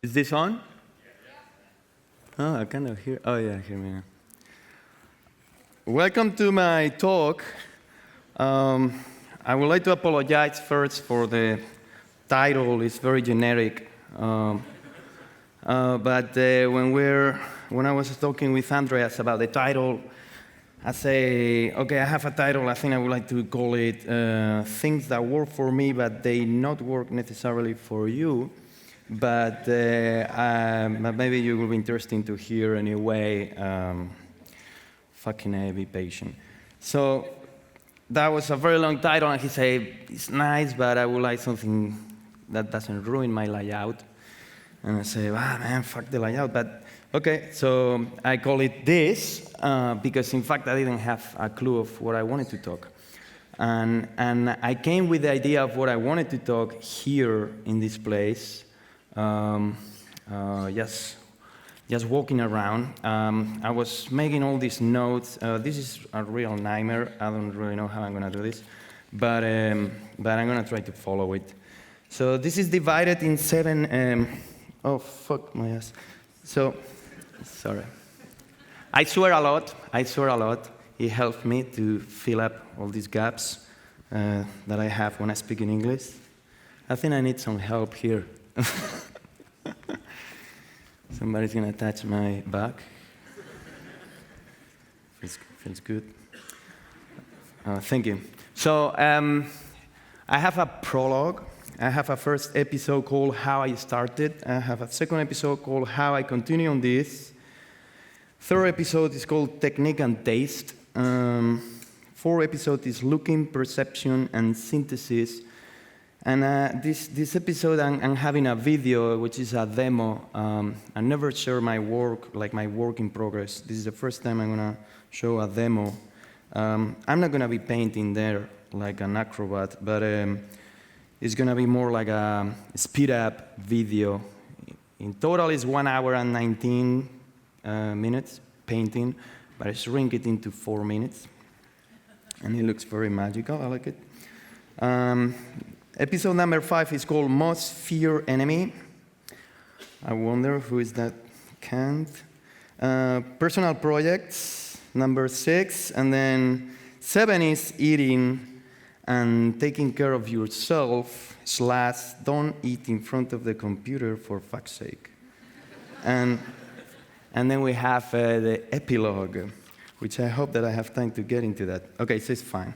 Is this on? Oh, I kind of hear. Oh, yeah, hear me now. Welcome to my talk. I would like to apologize first for the title. It's very generic. But when I was talking with Andreas about the title, I say, okay, I have a title. I think I would like to call it Things That Work for Me, but they not work necessarily for you. But maybe you will be interesting to hear anyway. Fucking be patient. So that was a very long title, and he said, it's nice, but I would like something that doesn't ruin my layout. And I say, man, fuck the layout. But okay, so I call it this because, in fact, I didn't have a clue of what I wanted to talk. And I came with the idea of what I wanted to talk here in this place, just walking around. I was making all these notes. This is a real nightmare. I don't really know how I'm going to do this, but I'm going to try to follow it. So this is divided in 7. Oh, fuck my ass. So, sorry. I swear a lot. It helped me to fill up all these gaps that I have when I speak in English. I think I need some help here. Somebody's going to touch my back. Feels good. Thank you. So I have a prologue. I have a first episode called How I Started. I have a second episode called How I Continue on This. Third episode is called Technique and Taste. Fourth episode is Looking, Perception, and Synthesis. And this episode, I'm having a video, which is a demo. I never share my work, like my work in progress. This is the first time I'm going to show a demo. I'm not going to be painting there like an acrobat, but it's going to be more like a speed-up video. In total, it's 1 hour and 19 minutes painting, but I shrink it into 4 minutes. And it looks very magical. I like it. Episode number 5 is called Most Feared Enemy. I wonder who is that Kant. Personal projects, number 6. And then 7 is eating and taking care of yourself, / don't eat in front of the computer for fuck's sake. And then we have the epilogue, which I hope that I have time to get into that. Okay, so it's fine.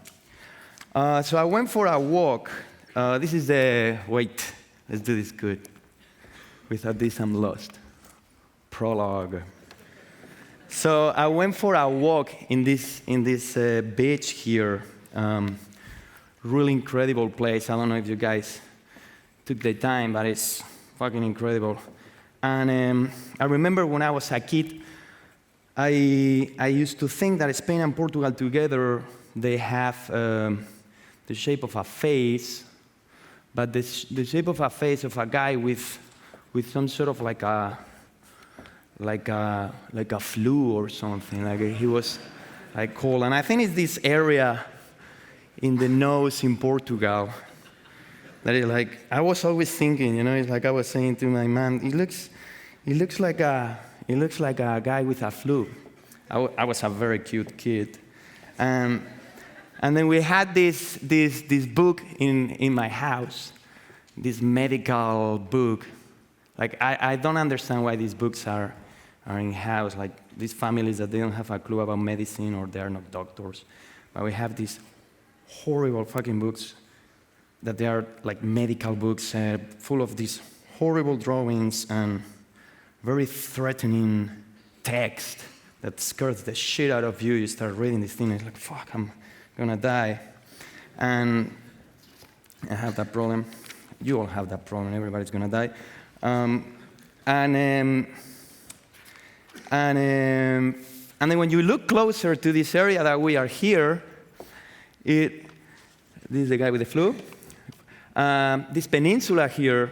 So I went for a walk. This is the, wait, let's do this good. Without this, I'm lost. Prologue. So I went for a walk in this beach here. Really incredible place. I don't know if you guys took the time, but it's fucking incredible. And I remember when I was a kid, I used to think that Spain and Portugal together, they have the shape of a face, but the shape of a face of a guy with some sort of like a flu or something. Like he was like cold. And I think it's this area in the nose in Portugal that is like, I was always thinking, it's like I was saying to my mom, it looks like a guy with a flu. I was a very cute kid. And then we had this book in my house, this medical book. Like, I don't understand why these books are in house, like these families that they don't have a clue about medicine or they are not doctors. But we have these horrible fucking books that they are like medical books full of these horrible drawings and very threatening text that scares the shit out of you. You start reading this thing and it's like, fuck, I'm gonna die. And I have that problem. You all have that problem. Everybody's gonna die. And then when you look closer to this area that we are here, this is the guy with the flu. This peninsula here,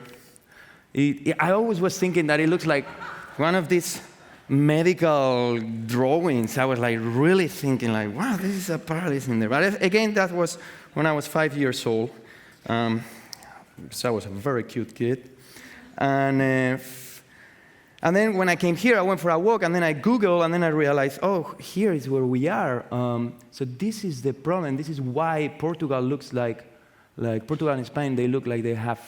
I always was thinking that it looks like one of these medical drawings. I was like really thinking like, wow, this is a paradise in there. But again, that was when I was 5 years old. So I was a very cute kid. And And then when I came here, I went for a walk, and then I Googled, and then I realized, oh, here is where we are. So this is the problem. This is why Portugal looks like Portugal and Spain, they look like they have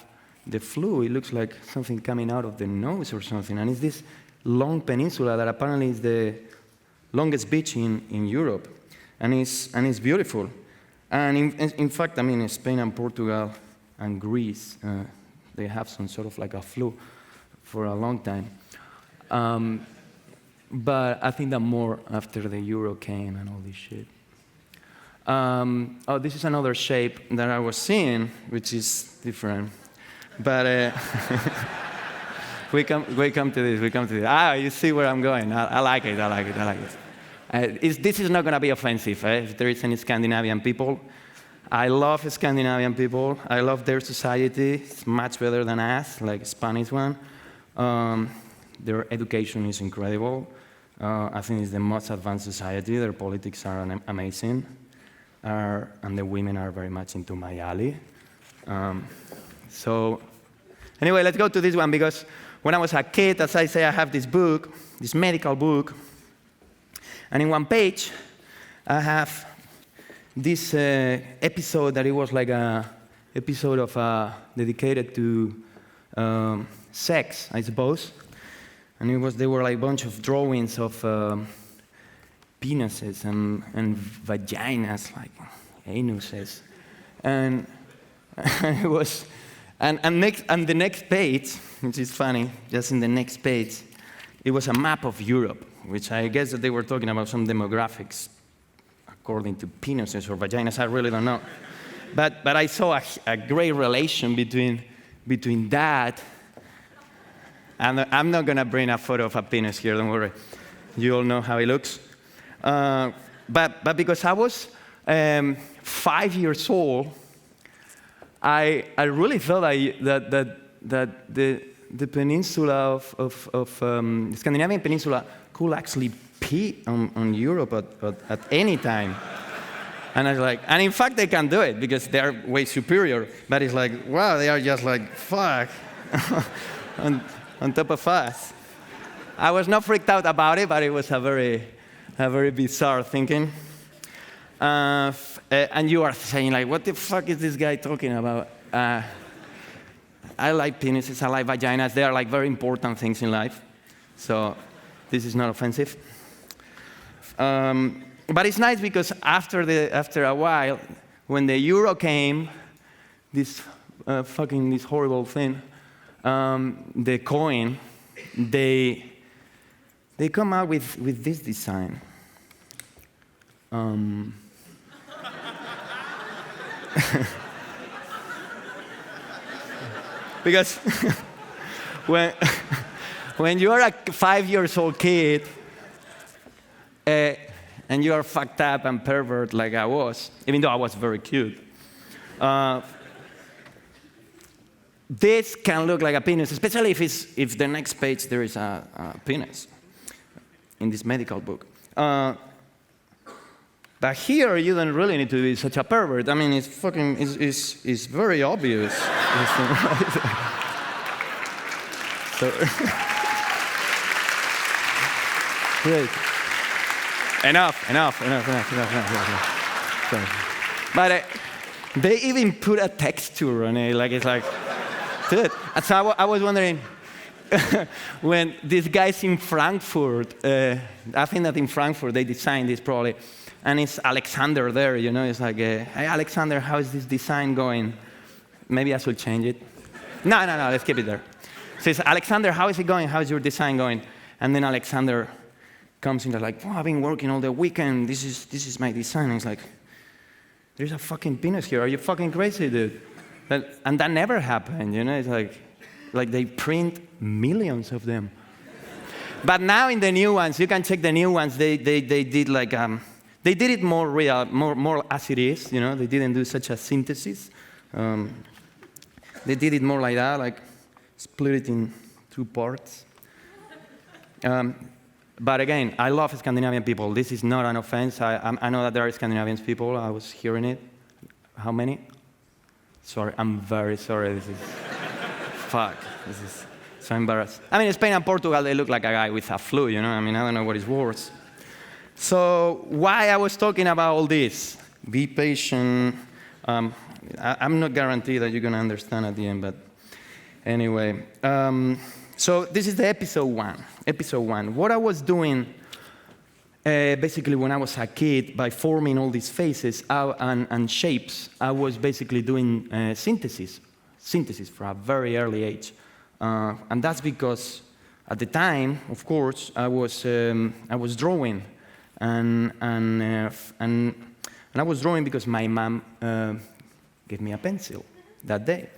the flu. It looks like something coming out of the nose or something. And it's this long peninsula that apparently is the longest beach in Europe. And it's beautiful. And in fact, I mean, Spain and Portugal and Greece, they have some sort of like a flu for a long time. But I think that more after the euro came and all this shit. Oh, this is another shape that I was seeing, which is different. But we come to this. Ah, you see where I'm going. I like it. This is not going to be offensive, if there is any Scandinavian people. I love Scandinavian people. I love their society. It's much better than us, like Spanish one. Their education is incredible. I think it's the most advanced society. Their politics are amazing. And the women are very much into my alley. So anyway, let's go to this one, because when I was a kid, as I say, I have this book, this medical book, and in one page, I have this episode that it was like a episode of dedicated to sex, I suppose, and they were like a bunch of drawings of penises and vaginas, like anuses, and it was, and the next page, which is funny, just in the next page, it was a map of Europe, which I guess that they were talking about some demographics according to penises or vaginas. I really don't know, but I saw a great relation between that. And I'm not gonna bring a photo of a penis here. Don't worry, you all know how it looks. But because I was 5 years old, I really felt that the peninsula of the Scandinavian peninsula could actually pee on Europe at any time. And I was like, and in fact they can do it because they are way superior. But it's like, wow, they are just like, fuck, on top of us. I was not freaked out about it, but it was a very bizarre thinking. And you are saying, like, what the fuck is this guy talking about? I like penises, I like vaginas. They are like very important things in life. So this is not offensive. But it's nice because after a while, when the euro came, this horrible thing, the coin, they come out with this design. Because when you are a 5-year-old kid and you are fucked up and pervert like I was, even though I was very cute, this can look like a penis, especially if the next page there is a penis in this medical book. But here, you don't really need to be such a pervert. I mean, it's very obvious. So, great. Enough. But they even put a texture on it, like it's like, dude. And so I was wondering, when these guys in Frankfurt, I think that in Frankfurt they designed this probably, and it's Alexander there, you know, it's like, hey, Alexander, how is this design going? Maybe I should change it. No, let's keep it there. So it's, Alexander, how is it going? How is your design going? And then Alexander comes in, like, oh, I've been working all the weekend. This is my design. And he's like, there's a fucking penis here. Are you fucking crazy, dude? And that never happened, you know? It's like they print millions of them. But now in the new ones, you can check the new ones. They did like they did it more real, more as it is. You know, they didn't do such a synthesis. They did it more like that, like split it in 2 parts. But again, I love Scandinavian people. This is not an offense. I know that there are Scandinavian people. I was hearing it. How many? Sorry, I'm very sorry. This is fuck. so embarrassed. I mean, Spain and Portugal, they look like a guy with a flu, you know? I mean, I don't know what is worse. So why I was talking about all this? Be patient. I'm not guaranteed that you're going to understand at the end, but anyway. So this is the episode one. Episode one. What I was doing basically when I was a kid, by forming all these faces and shapes, I was basically doing synthesis for a very early age. And that's because at the time, of course, I was drawing. And I was drawing because my mom gave me a pencil that day.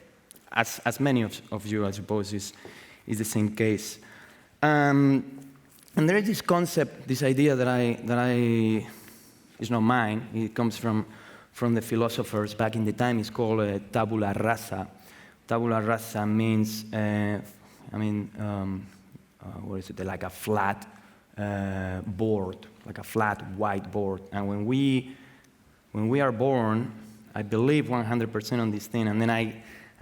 As many of you, I suppose, is the same case. And there is this concept, this idea that I is not mine. It comes from the philosophers back in the time. It's called tabula rasa. Tabula rasa means, what is it? Like a flat board, like a flat white board. And when we are born, I believe 100% on this thing, and then I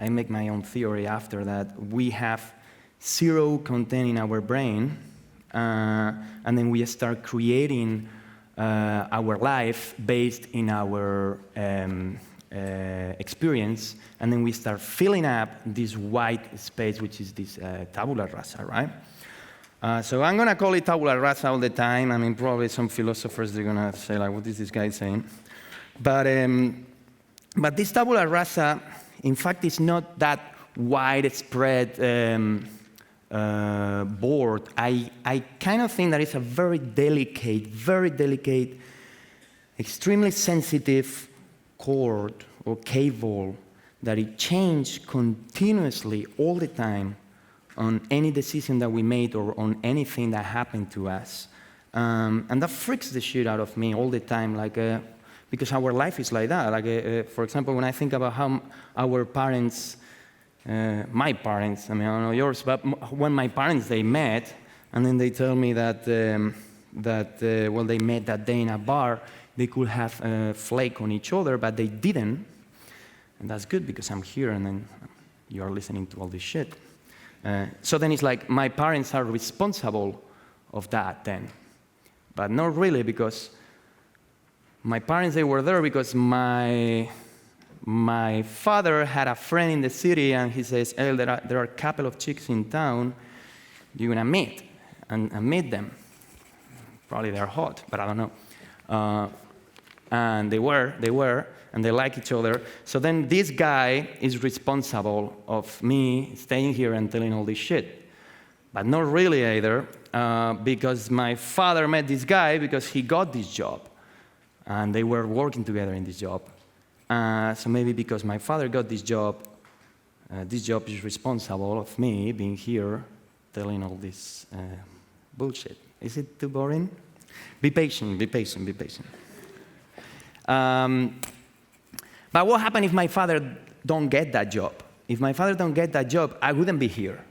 make my own theory after that. We have zero content in our brain, and then we start creating our life based in our experience, and then we start filling up this white space, which is this tabula rasa, right? So I'm going to call it tabula rasa all the time. I mean, probably some philosophers, they're going to say, like, what is this guy saying? But this tabula rasa, in fact, is not that widespread board. I kind of think that it's a very delicate, extremely sensitive cord or cable that it changes continuously all the time on any decision that we made or on anything that happened to us. And that freaks the shit out of me all the time, like, because our life is like that. Like, for example, when I think about how our parents, my parents, I mean, I don't know yours, but when my parents, they met, and then they tell me that, well, they met that day in a bar, they could have a flake on each other, but they didn't. And that's good because I'm here, and then you're listening to all this shit. So then it's like my parents are responsible of that then. But not really, because my parents, they were there because my father had a friend in the city, and he says, hey, there are a couple of chicks in town you're going to meet, and meet them. Probably they're hot, but I don't know. And they were, and they like each other. So then this guy is responsible of me staying here and telling all this shit. But not really either, because my father met this guy because he got this job. And they were working together in this job. So maybe because my father got this job is responsible of me being here telling all this bullshit. Is it too boring? Be patient, be patient, be patient. But what happened if my father don't get that job? If my father don't get that job, I wouldn't be here.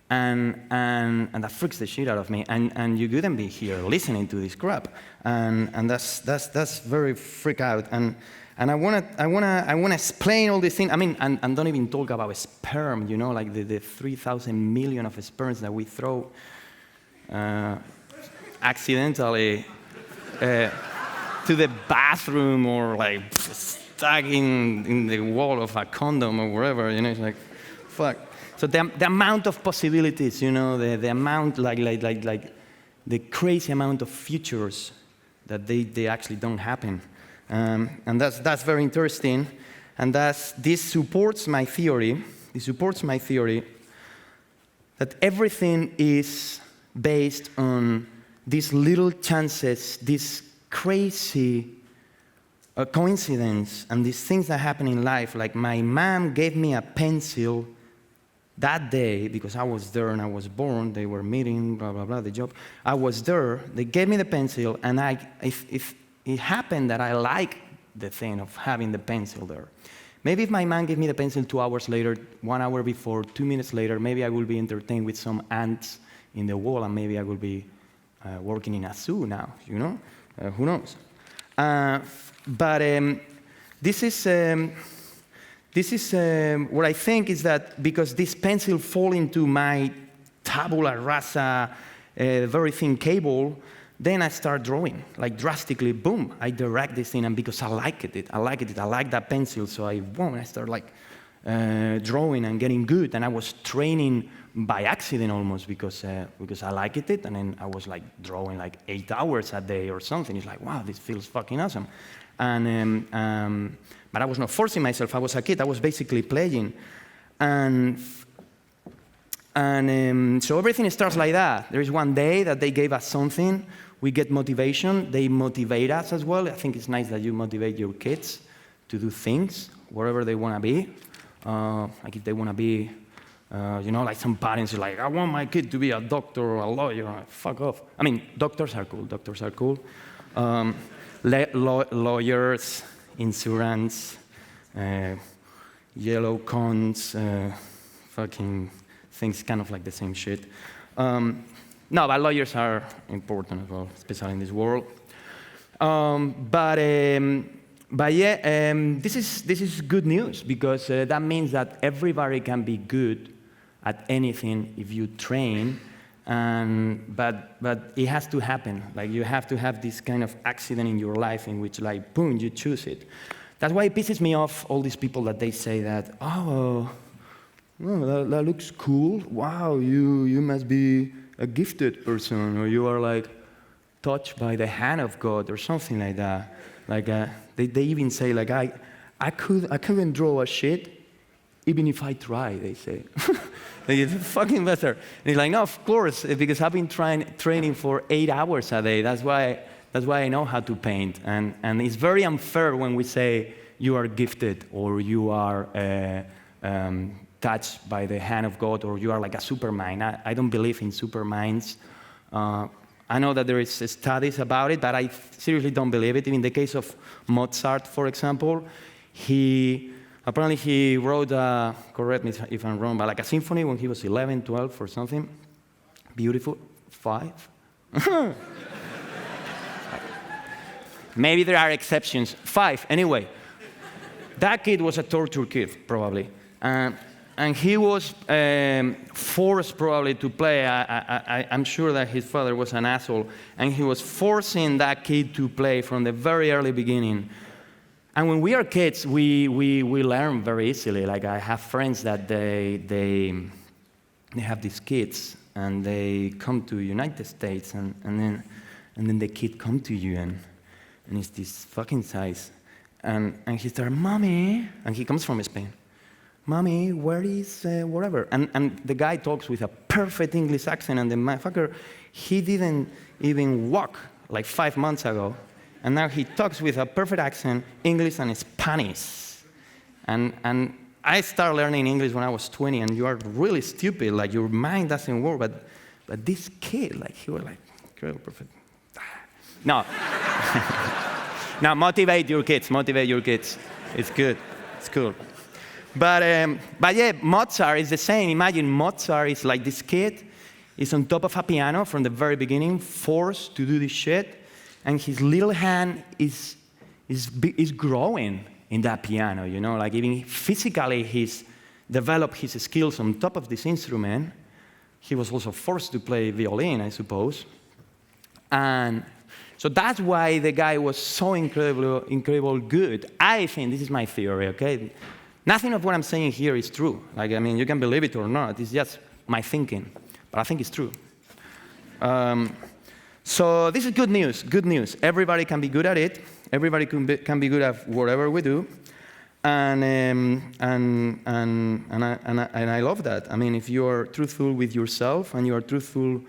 And that freaks the shit out of me. And you wouldn't be here listening to this crap. And that's very freak out. And I wanna explain all these things. I mean, and don't even talk about sperm, you know, like the 3,000 million of sperms that we throw accidentally to the bathroom, or like stuck in the wall of a condom or wherever, you know, it's like, fuck. So the amount of possibilities, you know, the amount, like the crazy amount of futures that they actually don't happen. And that's very interesting. And this supports my theory. It supports my theory that everything is based on these little chances, these crazy coincidence, and these things that happen in life. Like my mom gave me a pencil that day because I was there and I was born. They were meeting, blah, blah, blah, the job. I was there. They gave me the pencil, and if it happened that I liked the thing of having the pencil there. Maybe if my mom gave me the pencil 2 hours later, 1 hour before, 2 minutes later, maybe I will be entertained with some ants in the wall, and maybe I will be working in a zoo now, you know? Who knows? But this this is what I think is that because this pencil fall into my tabula rasa, very thin cable, then I start drawing, like drastically, boom, I direct this thing, and because I like that pencil, so I start like drawing and getting good, and I was training by accident almost because I liked it, and then I was like drawing like 8 hours a day or something. It's like, wow, this feels fucking awesome. And but I was not forcing myself. I was a kid. I was basically playing, and so everything starts like that. There is one day that they gave us something. We get motivation. They motivate us as well. I think it's nice that you motivate your kids to do things wherever they want to be. Like if they want to be, like some parents are like, I want my kid to be a doctor or a lawyer. Fuck off. I mean, doctors are cool. Lawyers, insurance, yellow cones, fucking things kind of like the same shit. No, but lawyers are important as well, especially in this world. But yeah, this is good news because that means that everybody can be good at anything if you train. But it has to happen. Like you have to have this kind of accident in your life in which, like, boom, you choose it. That's why it pisses me off all these people that they say that, oh, that looks cool. Wow, you must be a gifted person, or you are like touched by the hand of God, or something like that. Like they even say like I couldn't draw a shit even if I try. They say. Like, it's fucking better. And he's like, no, of course, because I've been training for 8 hours a day. That's why I know how to paint. And it's very unfair when we say you are gifted or you are touched by the hand of God or you are like a supermind. I don't believe in superminds. I know that there is studies about it, but I seriously don't believe it. In the case of Mozart, for example, apparently he wrote, correct me if I'm wrong, but like a symphony when he was 11, 12 or something. Beautiful. 5? Maybe there are exceptions. 5, anyway. That kid was a torture kid, probably. And he was forced probably to play. I'm sure that his father was an asshole, and he was forcing that kid to play from the very early beginning. And when we are kids, we learn very easily. Like I have friends that they have these kids, and they come to United States, and then the kid come to you, and it's this fucking size, and he starts, Mommy, and he comes from Spain. Mommy, where is whatever? And the guy talks with a perfect English accent, and the motherfucker, he didn't even walk like 5 months ago, and now he talks with a perfect accent, English and Spanish. And I started learning English when I was 20, and you are really stupid, like your mind doesn't work, but this kid, like he was like, incredible, perfect. No. Now motivate your kids. It's good, it's cool. But yeah, Mozart is the same. Imagine Mozart is like this kid, is on top of a piano from the very beginning, forced to do this shit, and his little hand is growing in that piano, like even physically he's developed his skills on top of this instrument. He was also forced to play violin, I suppose. And so that's why the guy was so incredible good. I think, this is my theory, okay? Nothing of what I'm saying here is true. Like, I mean, you can believe it or not. It's just my thinking. But I think it's true. So this is good news. Good news. Everybody can be good at it. Everybody can be good at whatever we do. And I love that. I mean, if you are truthful with yourself and you are truthful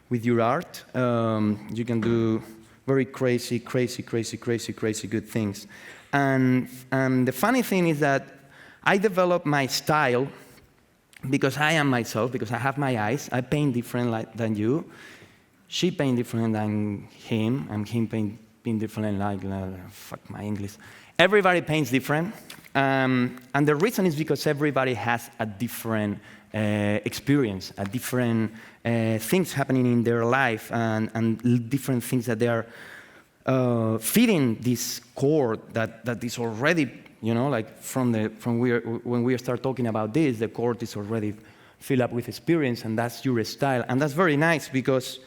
with your art, you can do very crazy good things. And the funny thing is that I developed my style because I am myself, because I have my eyes. I paint different than you. She paint different than him, and him paint different fuck my English. Everybody paints different. And the reason is because everybody has a different experience, a different things happening in their life, and different things that they are feeding this core that is already, like when we start talking about this, the court is already filled up with experience, and that's your style. And that's very nice because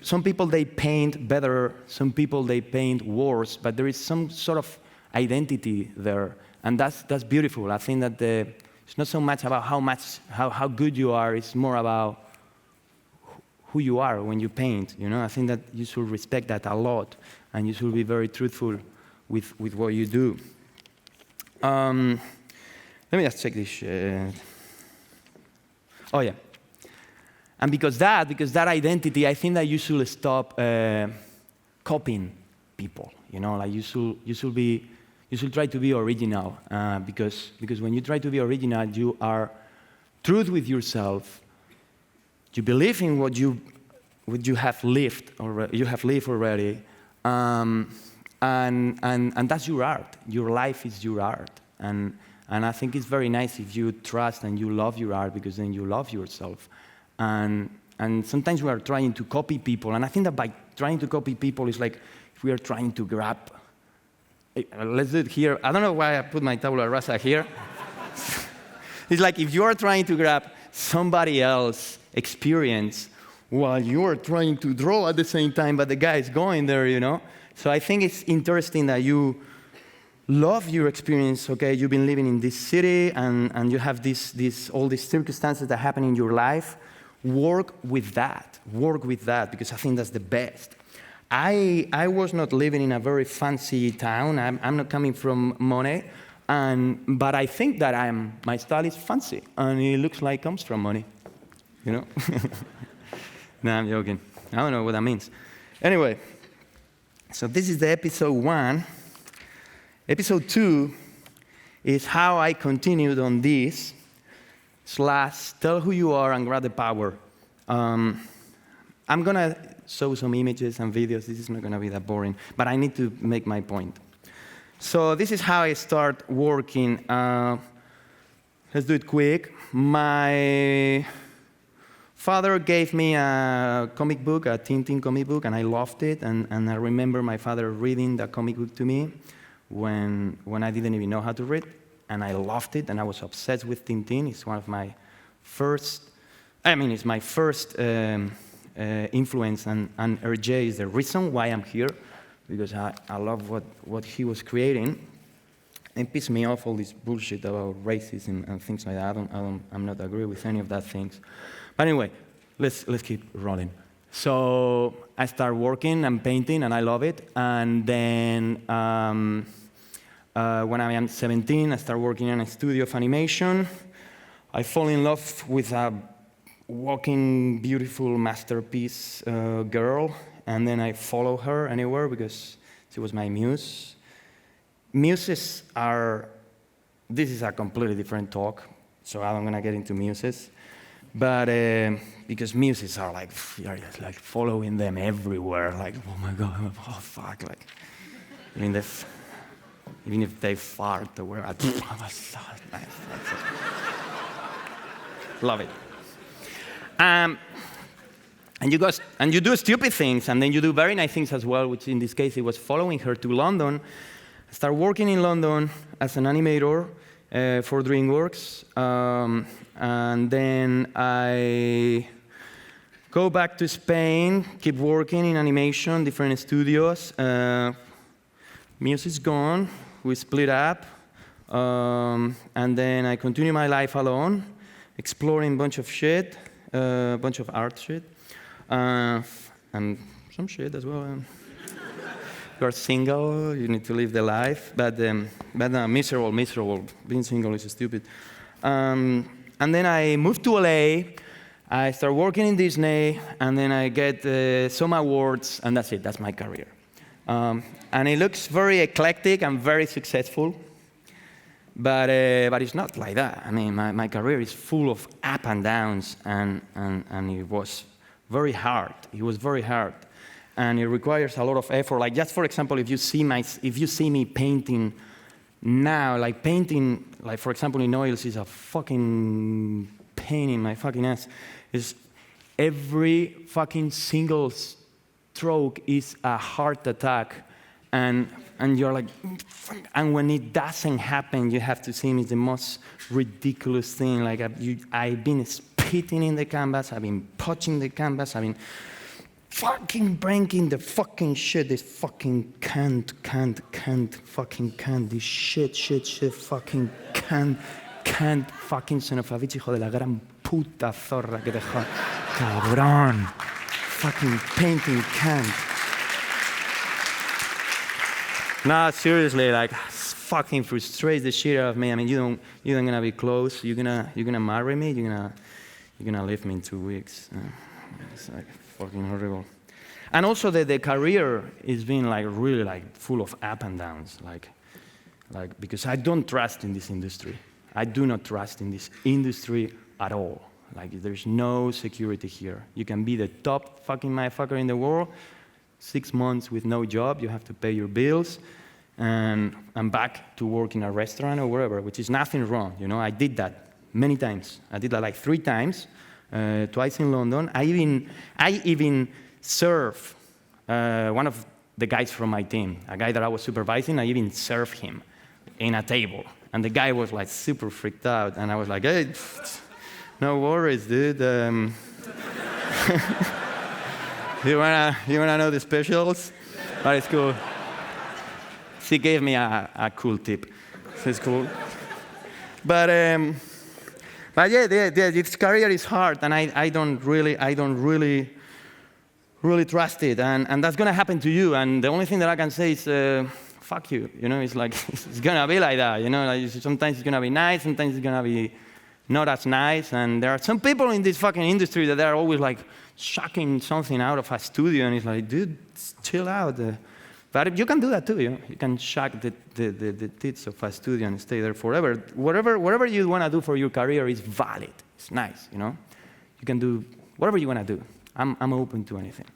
some people, they paint better, some people, they paint worse, but there is some sort of identity there, and that's beautiful. I think that it's not so much about how good you are, it's more about who you are when you paint, I think that you should respect that a lot, and you should be very truthful with what you do. Let me just check this shit. Oh, yeah. And because that identity, I think that you should stop copying people, like you should try to be original, because when you try to be original, you are truth with yourself. You believe in what you have lived already, and that's your art. Your life is your art, and I think it's very nice if you trust and you love your art, because then you love yourself. And sometimes we are trying to copy people, and I think that by trying to copy people is like if we are trying to grab. Let's do it here. I don't know why I put my tabula rasa here. It's like if you are trying to grab somebody else's experience while you are trying to draw at the same time, but the guy is going there, So I think it's interesting that you love your experience, okay? You've been living in this city, and you have all these circumstances that happen in your life. Work with that, because I think that's the best. I was not living in a very fancy town. I'm not coming from money, but I think that my style is fancy, and it looks like it comes from money, No, I'm joking. I don't know what that means. Anyway, so this is the episode 1. Episode 2 is how I continued on this / tell who you are and grab the power. I'm going to show some images and videos. This is not going to be that boring, but I need to make my point. So this is how I start working. Let's do it quick. My father gave me a comic book, a Tintin comic book, and I loved it. And I remember my father reading the comic book to me when I didn't even know how to read, and I loved it, and I was obsessed with Tintin. It's one of my first, it's my first influence, and Hergé is the reason why I'm here, because I love what he was creating. It pissed me off, all this bullshit about racism and things like that. I'm not agree with any of that things. But anyway, let's keep rolling. So I start working and painting, and I love it. And then when I am 17, I start working in a studio of animation. I fall in love with a walking, beautiful masterpiece girl, and then I follow her anywhere because she was my muse. Muses are, this is a completely different talk, so I'm going to get into muses. But because muses are like, you're just like following them everywhere, like, oh my God, oh fuck, like, even if they fart, the word, love it. And you do stupid things, and then you do very nice things as well, which in this case, it was following her to London. I started working in London as an animator for DreamWorks, and then I go back to Spain, keep working in animation, different studios. Muse is gone, we split up, and then I continue my life alone, exploring a bunch of shit, a bunch of art shit, and some shit as well. You're single, you need to live the life, but miserable. Being single is stupid. And then I moved to LA, I started working in Disney, and then I get some awards, and that's it, that's my career. And it looks very eclectic and very successful, but it's not like that. I mean, my career is full of up and downs, and it was very hard. It was very hard. And it requires a lot of effort. Like, just for example, if you see me painting now, like painting, like for example in oils, is a fucking pain in my fucking ass. Is every fucking single stroke is a heart attack, and you're like, and when it doesn't happen, you have to see it's the most ridiculous thing. Like I've been spitting in the canvas, I've been punching the canvas, I've been fucking breaking the fucking shit. This fucking can't, fucking can't. This shit, fucking can't, fucking son of a bitch, hijo de la gran puta zorra que dejó. Cabrón. Fucking painting can't. No, seriously, like, fucking frustrates the shit out of me. I mean, you don't gonna be close. You're gonna marry me. You're gonna leave me in 2 weeks. It's like fucking horrible. And also the career is being like really like full of up and downs. Like because I don't trust in this industry. I do not trust in this industry at all. Like there's no security here. You can be the top fucking motherfucker in the world. 6 months with no job, you have to pay your bills, and I'm back to work in a restaurant or wherever, which is nothing wrong, you know. I did that many times. I did that like 3 times, twice in London. I even served one of the guys from my team, a guy that I was supervising. I even served him in a table, and the guy was like super freaked out, and I was like, hey, no worries, dude. You wanna know the specials? But it's cool. She gave me a cool tip. So it's cool. But yeah, this career is hard, and I don't really trust it, and that's gonna happen to you. And the only thing that I can say is, fuck you. You know, it's like it's gonna be like that. You know, like sometimes it's gonna be nice, sometimes it's gonna be not as nice. And there are some people in this fucking industry that are always like shocking something out of a studio, and it's like, dude, chill out. But you can do that too, you know? You can shock the tits of a studio and stay there forever. Whatever you want to do for your career is valid. It's nice, you know? You can do whatever you want to do. I'm open to anything.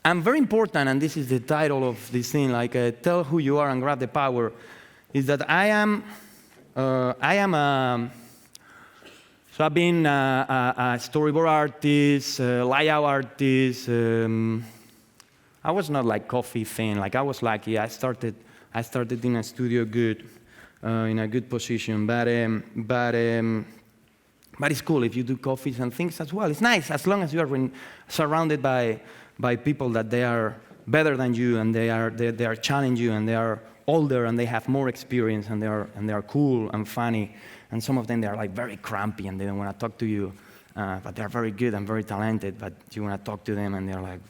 And very important, and this is the title of this thing, like tell who you are and grab the power, is that so I've been a storyboard artist, layout artist. I was not like coffee thing. Like I was lucky. I started in a studio good, in a good position. But it's cool if you do coffees and things as well. It's nice as long as you are surrounded by people that they are better than you, and they are challenge you, and they are older, and they have more experience, and they are cool and funny. And some of them, they are like very crampy, and they don't want to talk to you, but they're very good and very talented, but you want to talk to them, and they're like,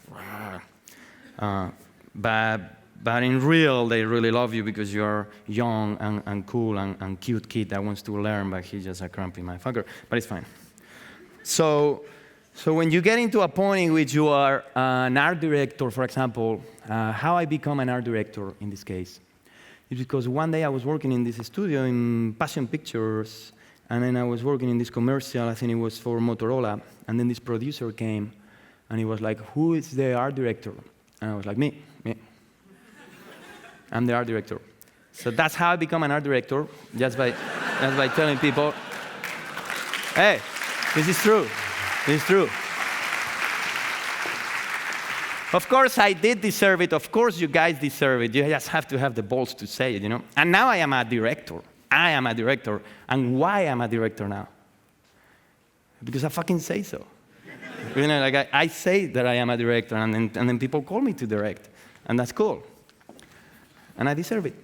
but in real, they really love you because you're young and cool and cute kid that wants to learn, but he's just a crampy motherfucker, but it's fine. So when you get into a point in which you are an art director, for example, how I become an art director in this case, is because one day I was working in this studio in Passion Pictures, and then I was working in this commercial, I think it was for Motorola, and then this producer came, and he was like, who is the art director? And I was like, me. I'm the art director. So that's how I become an art director, just by telling people, hey, this is true. This is true. Of course, I did deserve it. Of course, you guys deserve it. You just have to have the balls to say it, you know? And now I am a director. I am a director. And why am I a director now? Because I fucking say so. You know, like I say that I am a director, and then people call me to direct. And that's cool. And I deserve it.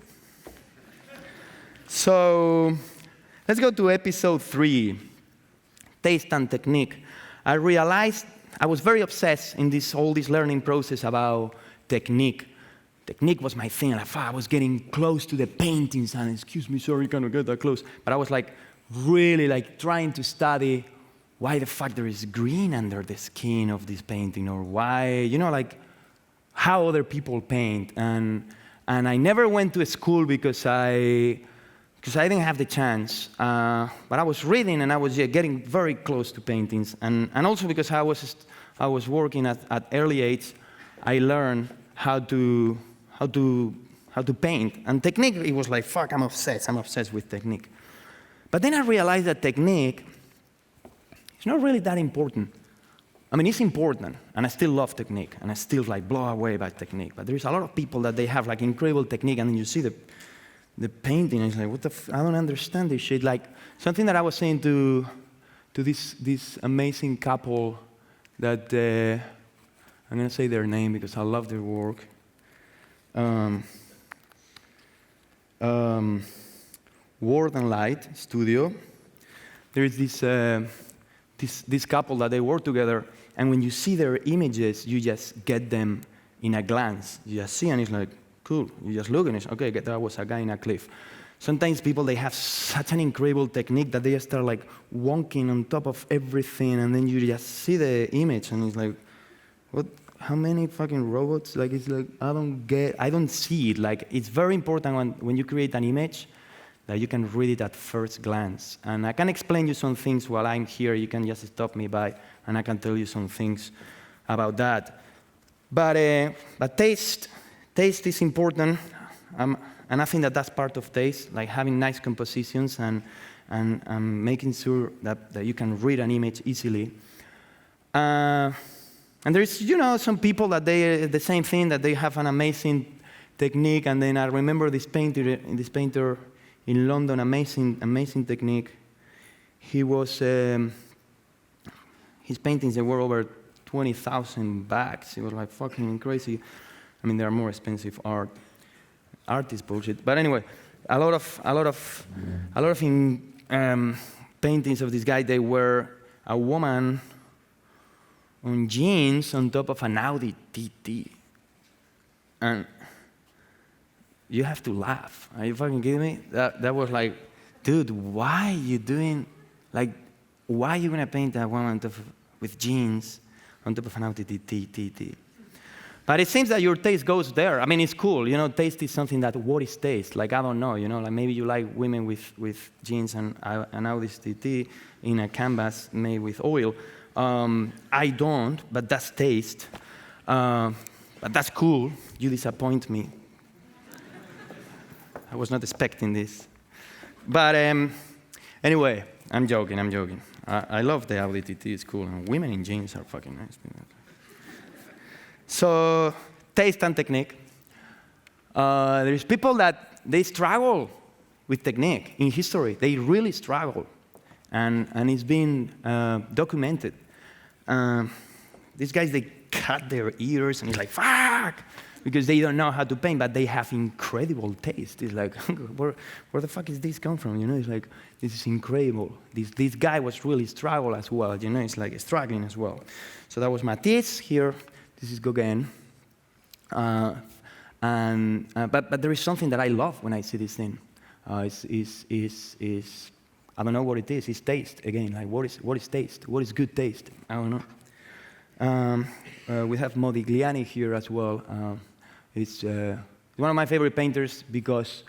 So let's go to episode 3, Taste and Technique. I realized I was very obsessed in all this learning process about technique. Technique was my thing. I was getting close to the paintings, and excuse me, sorry, can't get that close. But I was like really like trying to study why the fuck there is green under the skin of this painting, or why, you know, like how other people paint. And I never went to school because I didn't have the chance. But I was reading, and I was getting very close to paintings. And also because I was working at early age, I learned how to paint. And technique, it was like, fuck, I'm obsessed with technique. But then I realized that technique is not really that important. I mean, it's important, and I still love technique, and I still like blow away by technique. But there's a lot of people that they have like incredible technique, and then you see the painting, and it's like, what the? I don't understand this shit. Like something that I was saying to this amazing couple that I'm gonna say their name because I love their work. Word and Light Studio. There is this couple that they work together, and when you see their images, you just get them in a glance. You just see, and it's like, cool. You just look, and it's, okay, that was a guy in a cliff. Sometimes people, they have such an incredible technique that they start like wonking on top of everything, and then you just see the image, and it's like, what? How many fucking robots? Like, it's like, I don't see it. Like, it's very important when you create an image that you can read it at first glance. And I can explain you some things while I'm here. You can just stop me by, and I can tell you some things about that. But taste is important. And I think that that's part of taste, like having nice compositions and making sure that you can read an image easily. And there's, some people that the same thing, that they have an amazing technique. And then I remember this painter in London, amazing technique. He was, his paintings, they were over 20,000 bucks. It was like fucking crazy. I mean, they are more expensive art. Art is bullshit. But anyway, a lot of paintings of this guy, they were a woman on jeans on top of an Audi TT. And you have to laugh. Are you fucking kidding me? That was like, dude, why are you doing, like, why are you gonna paint a woman with jeans on top of an Audi TT? But it seems that your taste goes there. I mean, it's cool. Taste is something that, what is taste? Like, I don't know, like maybe you like women with jeans and Audi TT in a canvas made with oil. I don't, but that's taste. But that's cool. You disappoint me. I was not expecting this. But anyway, I'm joking. I love the Audi TT, it's cool. And women in jeans are fucking nice. So, taste and technique. There's people that they struggle with technique in history. They really struggle. And it's been documented. These guys, they cut their ears, and it's like, fuck! Because they don't know how to paint, but they have incredible taste. It's like, where the fuck is this come from? It's like, this is incredible. This guy was really struggling as well. It's like struggling as well. So that was Matisse here. This is Gauguin. But there is something that I love when I see this thing. Is I don't know what it is. It's taste again. Like what is taste? What is good taste? I don't know. We have Modigliani here as well. He's one of my favorite painters because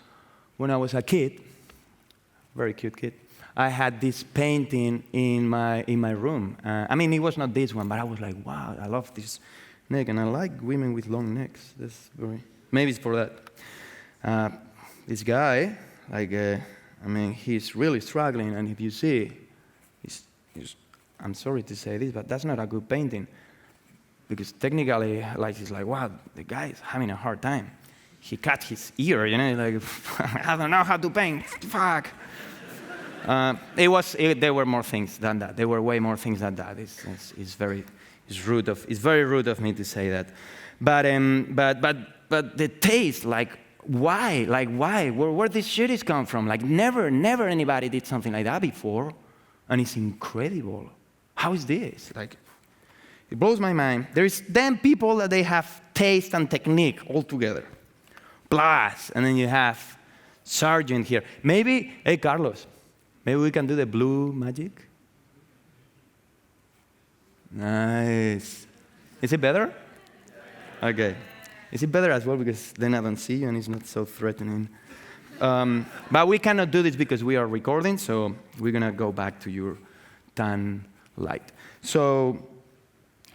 when I was a kid, very cute kid, I had this painting in my room. I mean, it was not this one, but I was like, wow, I love this neck, and I like women with long necks. Maybe it's for that. This guy, like, I mean, he's really struggling, and if you see, I'm sorry to say this, but that's not a good painting. Because technically, like, it's like, wow, the guy is having a hard time. He cut his ear, like, I don't know how to paint, fuck. There were more things than that. There were way more things than that. It's very rude of me to say that. But the taste, like, why? Where this shit is come from? Like, never anybody did something like that before, and it's incredible. How is this? Like, it blows my mind. There's then people that they have taste and technique all together. Plus, and then you have Sargent here. Maybe, hey, Carlos, maybe we can do the blue magic? Nice. Is it better? Okay. Is it better as well because then I don't see you and it's not so threatening? But we cannot do this because we are recording, so we're going to go back to your tan light. So,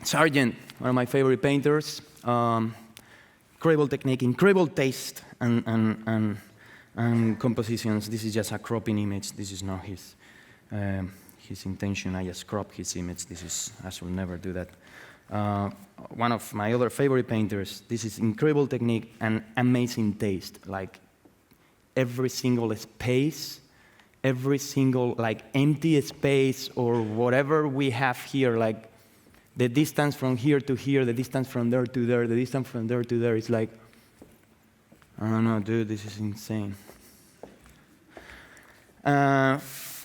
Sargent, one of my favorite painters, incredible technique, incredible taste, and compositions. This is just a cropping image. This is not his his intention. I just crop his image. I should never do that. One of my other favorite painters. This is incredible technique and amazing taste. Like every single space, every single like empty space or whatever we have here, like the distance from here to here, the distance from there to there, the distance from there to there, it's like, I don't know, dude, this is insane.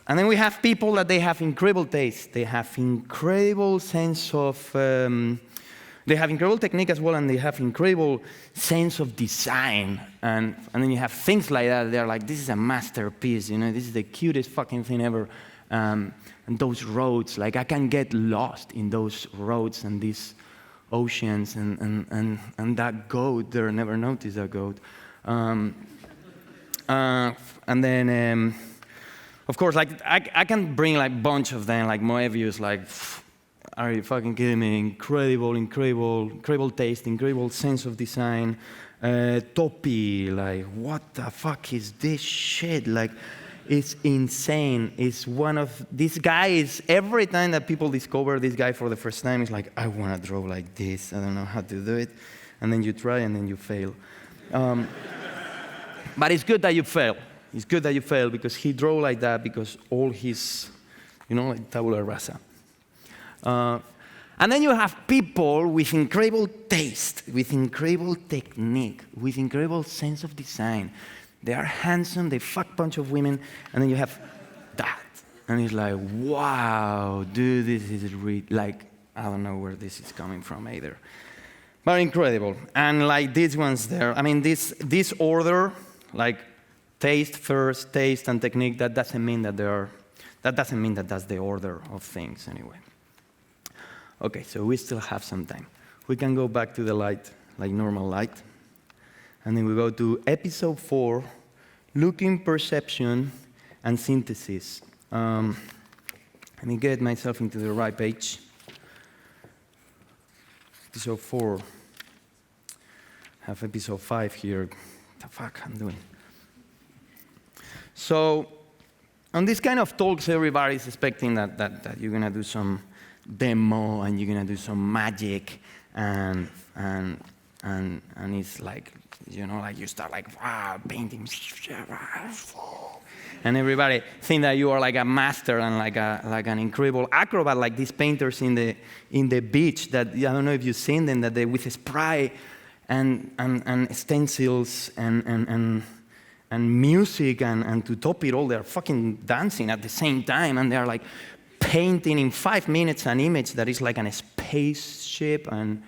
And then we have people that they have incredible taste. They have incredible sense of, they have incredible technique as well, and they have incredible sense of design. And then you have things like that. They're like, this is a masterpiece, you know, this is the cutest fucking thing ever. And those roads, like I can get lost in those roads and these oceans and that goat there, never noticed that goat. And then, of course, like I can bring like a bunch of them, like Moebius, like, are you fucking kidding me? Incredible taste, incredible sense of design. Topi, like, what the fuck is this shit? Like, it's insane. It's one of, this guy is, every time that people discover this guy for the first time, it's like, I want to draw like this. I don't know how to do it. And then you try and then you fail. But it's good that you fail. It's good that you fail because he drew like that because all his, you know, like tabula rasa. And then you have people with incredible taste, with incredible technique, with incredible sense of design. They are handsome, they fuck a bunch of women, and then you have that. And it's like, wow, dude, this is like, I don't know where this is coming from either. But incredible. And like these ones there, I mean, this order, like, taste first, taste and technique, that doesn't mean that that's the order of things anyway. Okay, so we still have some time. We can go back to the light, like normal light. And then we go to episode 4, looking, perception, and synthesis. Let me get myself into the right page. Episode 4. I have episode 5 here. What the fuck I'm doing? So, on this kind of talks, everybody's expecting that you're gonna do some demo and you're gonna do some magic, and it's like, you know, like you start like, wow, painting, and everybody think that you are like a master and like an incredible acrobat, like these painters in the beach that, I don't know if you've seen them, that they with spray and stencils and music and to top it all, they're fucking dancing at the same time, and they're like painting in 5 minutes an image that is like a spaceship and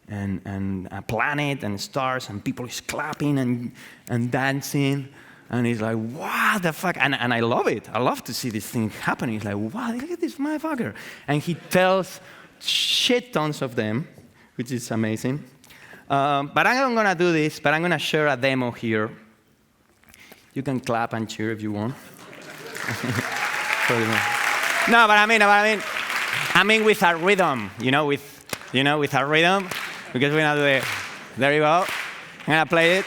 a planet and stars and people is clapping and dancing, and it's like, what the fuck? And I love it. I love to see this thing happening. It's like, wow, look at this motherfucker. And he tells shit tons of them, which is amazing. But I'm gonna do this, but I'm gonna share a demo here. You can clap and cheer if you want. No, but I mean with a rhythm, with a rhythm, because we're gonna do it. There you go. I'm gonna play it.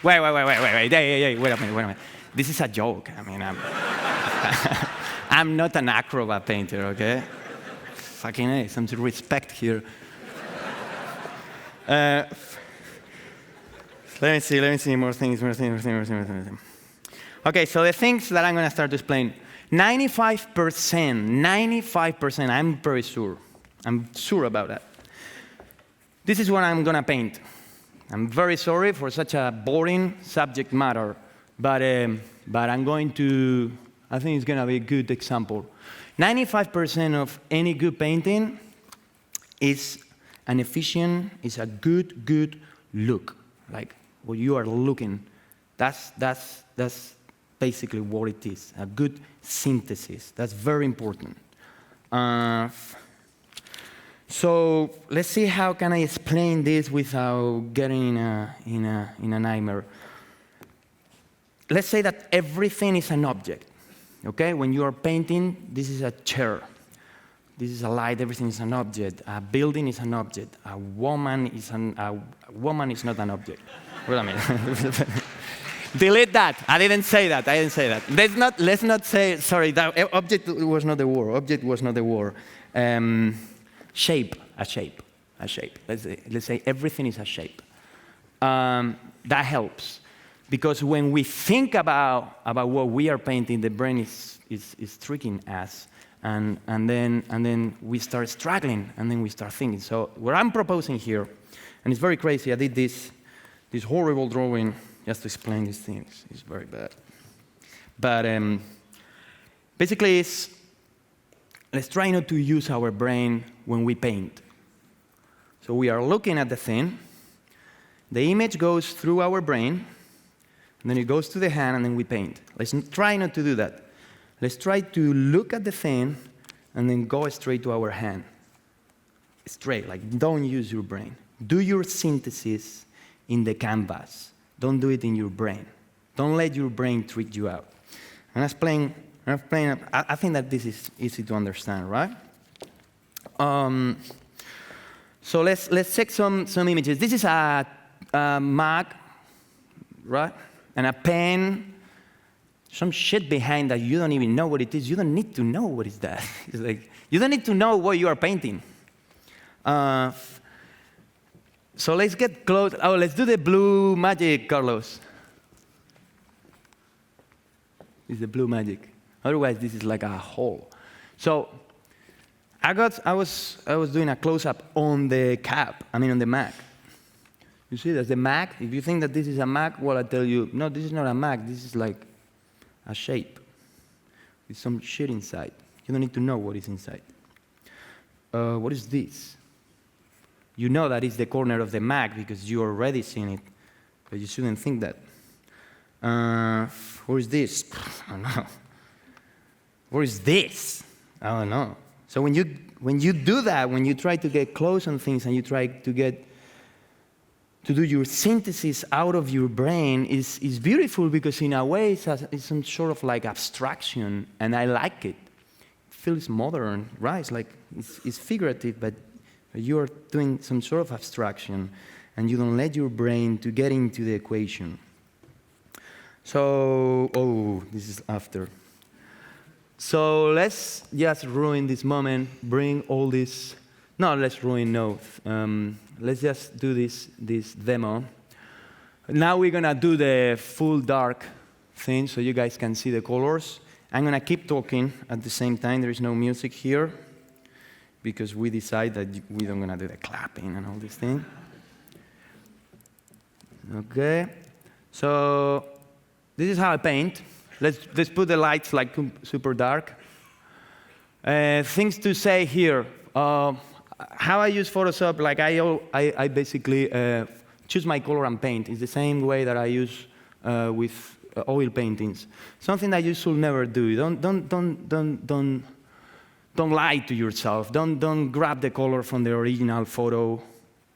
Wait, wait a minute. This is a joke. I mean, I'm not an acrobat painter, okay? Fucking A, some respect here. Let me see more things. Okay, so the things that I'm going to start to explain. 95%, I'm very sure. I'm sure about that. This is what I'm going to paint. I'm very sorry for such a boring subject matter, but I'm going to, I think it's going to be a good example. 95% of any good painting is an efficient, is a good look. Like, what you are looking, that's basically what it is, a good synthesis. That's very important. So let's see how can I explain this without getting in a nightmare. Let's say that everything is an object, okay? When you are painting, this is a chair. This is a light, everything is an object. A building is an object. A woman is not an object. What I mean? Delete that. I didn't say that. Let's not say, sorry, that object was not the word. Shape, a shape. Let's say everything is a shape. That helps. Because when we think about what we are painting, the brain is tricking us. And then we start struggling, and then we start thinking. So what I'm proposing here, and it's very crazy, I did this horrible drawing just to explain these things. It's very bad. But basically, let's try not to use our brain when we paint. So we are looking at the thing. The image goes through our brain, and then it goes to the hand, and then we paint. Let's try not to do that. Let's try to look at the thing, and then go straight to our hand. Straight, like don't use your brain. Do your synthesis in the canvas. Don't do it in your brain. Don't let your brain trick you out. And I think that this is easy to understand, right? So let's check some images. This is a mug, right? And a pen. Some shit behind that you don't even know what it is. You don't need to know what is that. It's like, you don't need to know what you are painting. So let's get close. Oh, let's do the blue magic, Carlos. This is the blue magic. Otherwise, this is like a hole. So I was doing a close-up on the cap, on the Mac. You see, that's the Mac. If you think that this is a Mac, well, I tell you, no, this is not a Mac. This is like a shape with some shit inside. You don't need to know what is inside. What is this? You know that it's the corner of the Mac because you already seen it, but you shouldn't think that. What is this? I don't know. What is this? I don't know. So when you do that, when you try to get close on things and you try to do your synthesis out of your brain, is beautiful because in a way it's some sort of like abstraction, and I like it. It feels modern, right? It's like it's figurative, but you're doing some sort of abstraction, and you don't let your brain to get into the equation. So, this is after. So let's just ruin this moment, bring all this. No, let's ruin, no. Let's just do this demo. Now we're gonna do the full dark thing so you guys can see the colors. I'm gonna keep talking at the same time. There is no music here because we decide that we don't gonna do the clapping and all this thing. Okay, so this is how I paint. Let's put the lights like super dark. Things to say here. How I use Photoshop, like I basically choose my color and paint. It's the same way that I use with oil paintings. Something that you should never do. Don't lie to yourself. Don't grab the color from the original photo.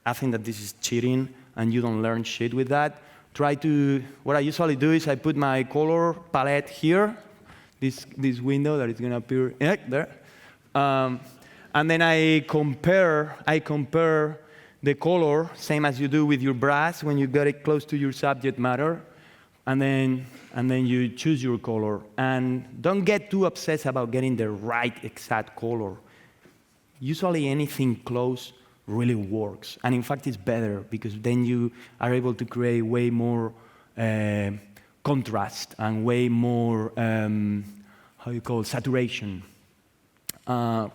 I think that this is cheating, and you don't learn shit with that. What I usually do is I put my color palette here, this window that is going to appear there. And then I compare the color, same as you do with your brush when you get it close to your subject matter, and then you choose your color. And don't get too obsessed about getting the right exact color. Usually anything close really works, and in fact it's better because then you are able to create way more contrast and way more saturation. So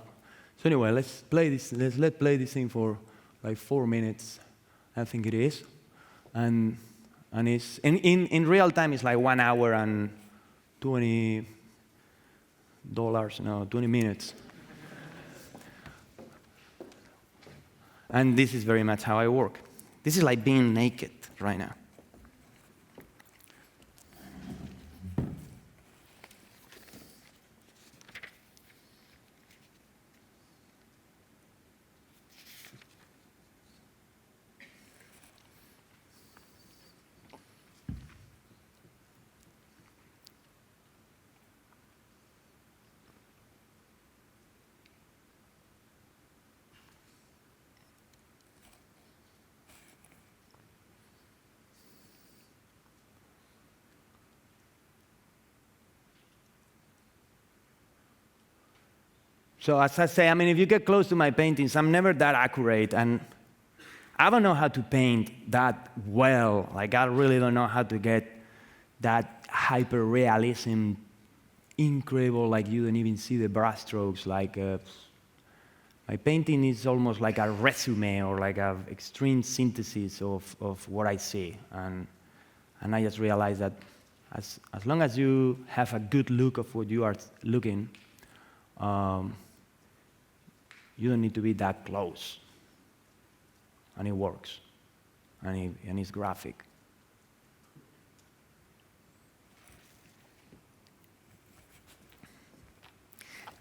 anyway, let's play this thing for like 4 minutes. I think it is, and it's in real time it's like 1 hour and $20. No, 20 minutes. And this is very much how I work. This is like being naked right now. So as I say, I mean, if you get close to my paintings, I'm never that accurate, and I don't know how to paint that well. Like, I really don't know how to get that hyper-realism, incredible, like you don't even see the brush strokes. Like, my painting is almost like a resume or like an extreme synthesis of what I see. And I just realized that as long as you have a good look of what you are looking, you don't need to be that close. And it works. And it's graphic.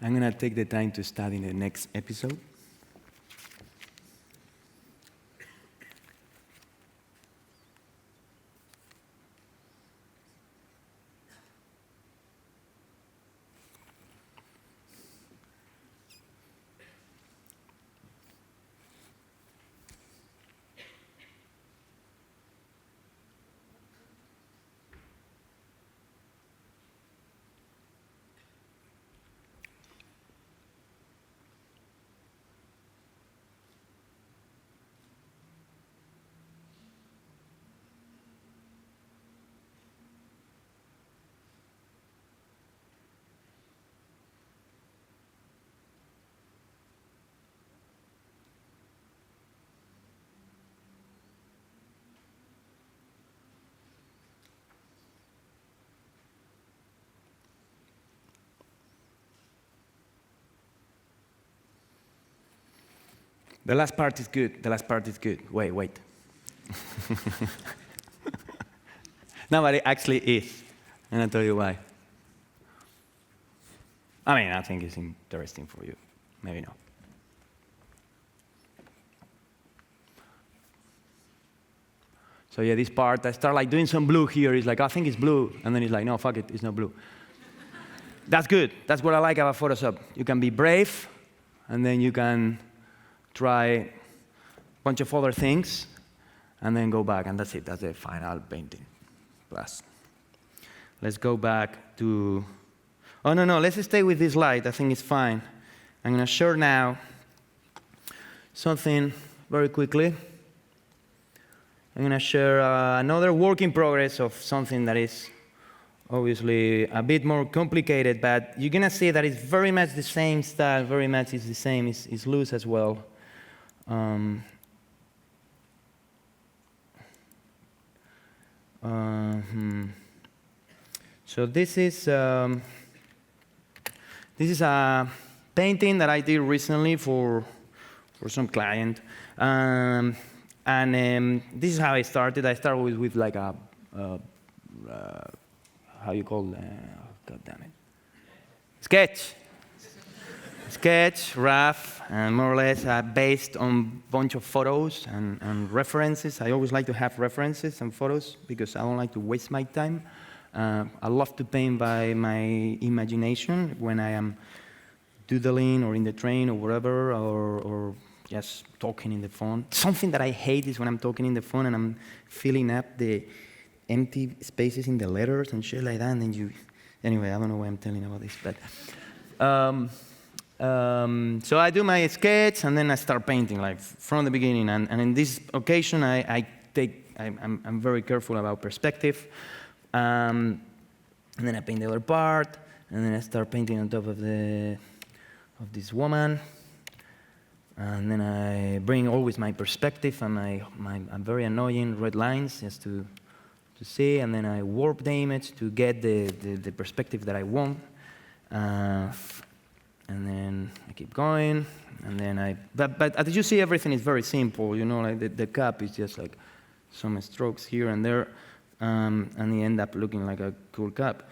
I'm going to take the time to study in the next episode. The last part is good. The last part is good. Wait. No, but it actually is. And I'll tell you why. I mean, I think it's interesting for you. Maybe not. So yeah, this part, I start like doing some blue here. It's like, I think it's blue. And then it's like, no, fuck it, it's not blue. That's good. That's what I like about Photoshop. You can be brave, and then you can try a bunch of other things, and then go back, and that's it. That's the final painting. Plus, let's go back to, oh, no, let's stay with this light. I think it's fine. I'm going to share now something very quickly. I'm going to share another work in progress of something that is obviously a bit more complicated, but you're going to see that it's very much the same style, very much is the same, it's loose as well. So this is a painting that I did recently for some client, and this is how I started. I started with like a how you call God damn it, sketch, rough, and more or less based on a bunch of photos and references. I always like to have references and photos because I don't like to waste my time. I love to paint by my imagination when I am doodling or in the train or wherever, or just talking in the phone. Something that I hate is when I'm talking in the phone and I'm filling up the empty spaces in the letters and shit like that, and then anyway, I don't know why I'm telling about this, but so I do my sketch, and then I start painting, like, from the beginning, and in this occasion, I'm very careful about perspective, and then I paint the other part, and then I start painting on top of this woman, and then I bring always my perspective and my very annoying red lines just to see, and then I warp the image to get the perspective that I want, and then I keep going, and then but as you see, everything is very simple, you know, like the cup is just like some strokes here and there, and they end up looking like a cool cup.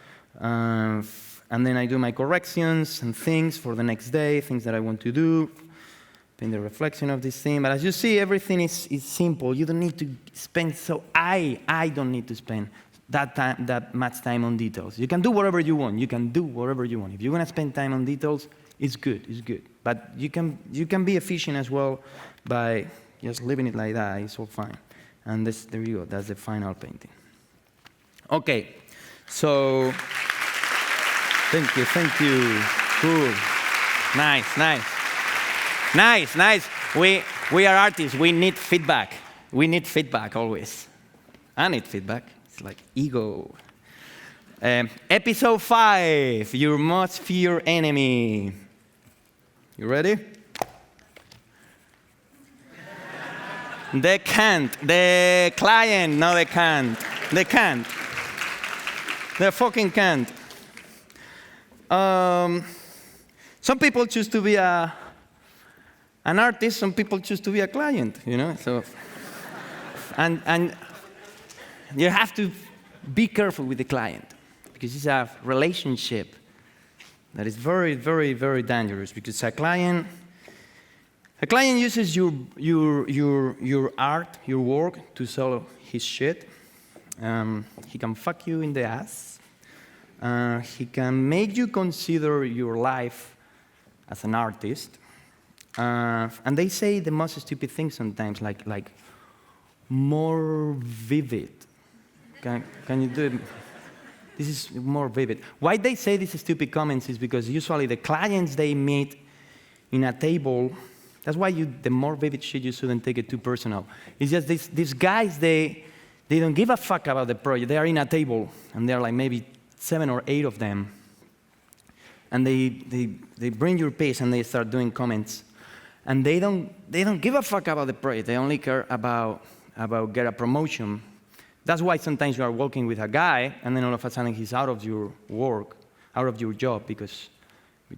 And then I do my corrections and things for the next day, things that I want to do, paint the reflection of this thing. But as you see, everything is simple. You don't need to spend, so I don't need to spend that much time on details. You can do whatever you want. If you want to spend time on details, it's good. But you can be efficient as well by just leaving it like that. It's all fine. And there you go. That's the final painting. Okay, so thank you. Cool. Nice. We are artists. We need feedback. We need feedback always. I need feedback. It's like ego. Episode 5, your most feared enemy. You ready? They can't. The client, no, they can't. They can't. They fucking can't. Some people choose to be an artist. Some people choose to be a client. You know. So, and you have to be careful with the client because it's a relationship that is very, very, very dangerous. Because a client uses your art, your work to sell his shit. He can fuck you in the ass. He can make you consider your life as an artist. And they say the most stupid things sometimes, like more vivid. Can you do it? This is more vivid. Why they say these stupid comments is because usually the clients they meet in a table. That's why the more vivid shit, you shouldn't take it too personal. It's just these guys, they don't give a fuck about the project. They are in a table, and there are like maybe 7 or 8 of them. And they bring your piece, and they start doing comments. And they don't give a fuck about the project. They only care about get a promotion. That's why sometimes you are working with a guy, and then all of a sudden he's out of your work, out of your job, because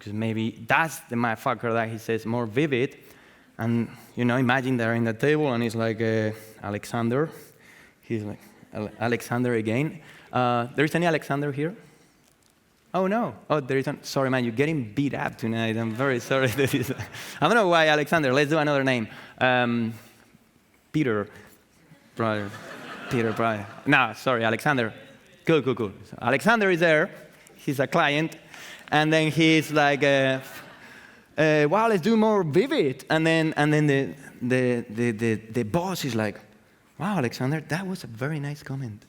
maybe that's the motherfucker that he says more vivid. And, imagine they're in the table, and he's like, Alexander. He's like, Alexander again. There is any Alexander here? Oh, no. Oh, there isn't. Sorry, man, you're getting beat up tonight. I'm very sorry. I don't know why Alexander. Let's do another name. Peter. Brother. Peter, probably. No, sorry, Alexander. Cool. So Alexander is there. He's a client. And then he's like, wow, let's do more vivid. And then the boss is like, wow, Alexander, that was a very nice comment.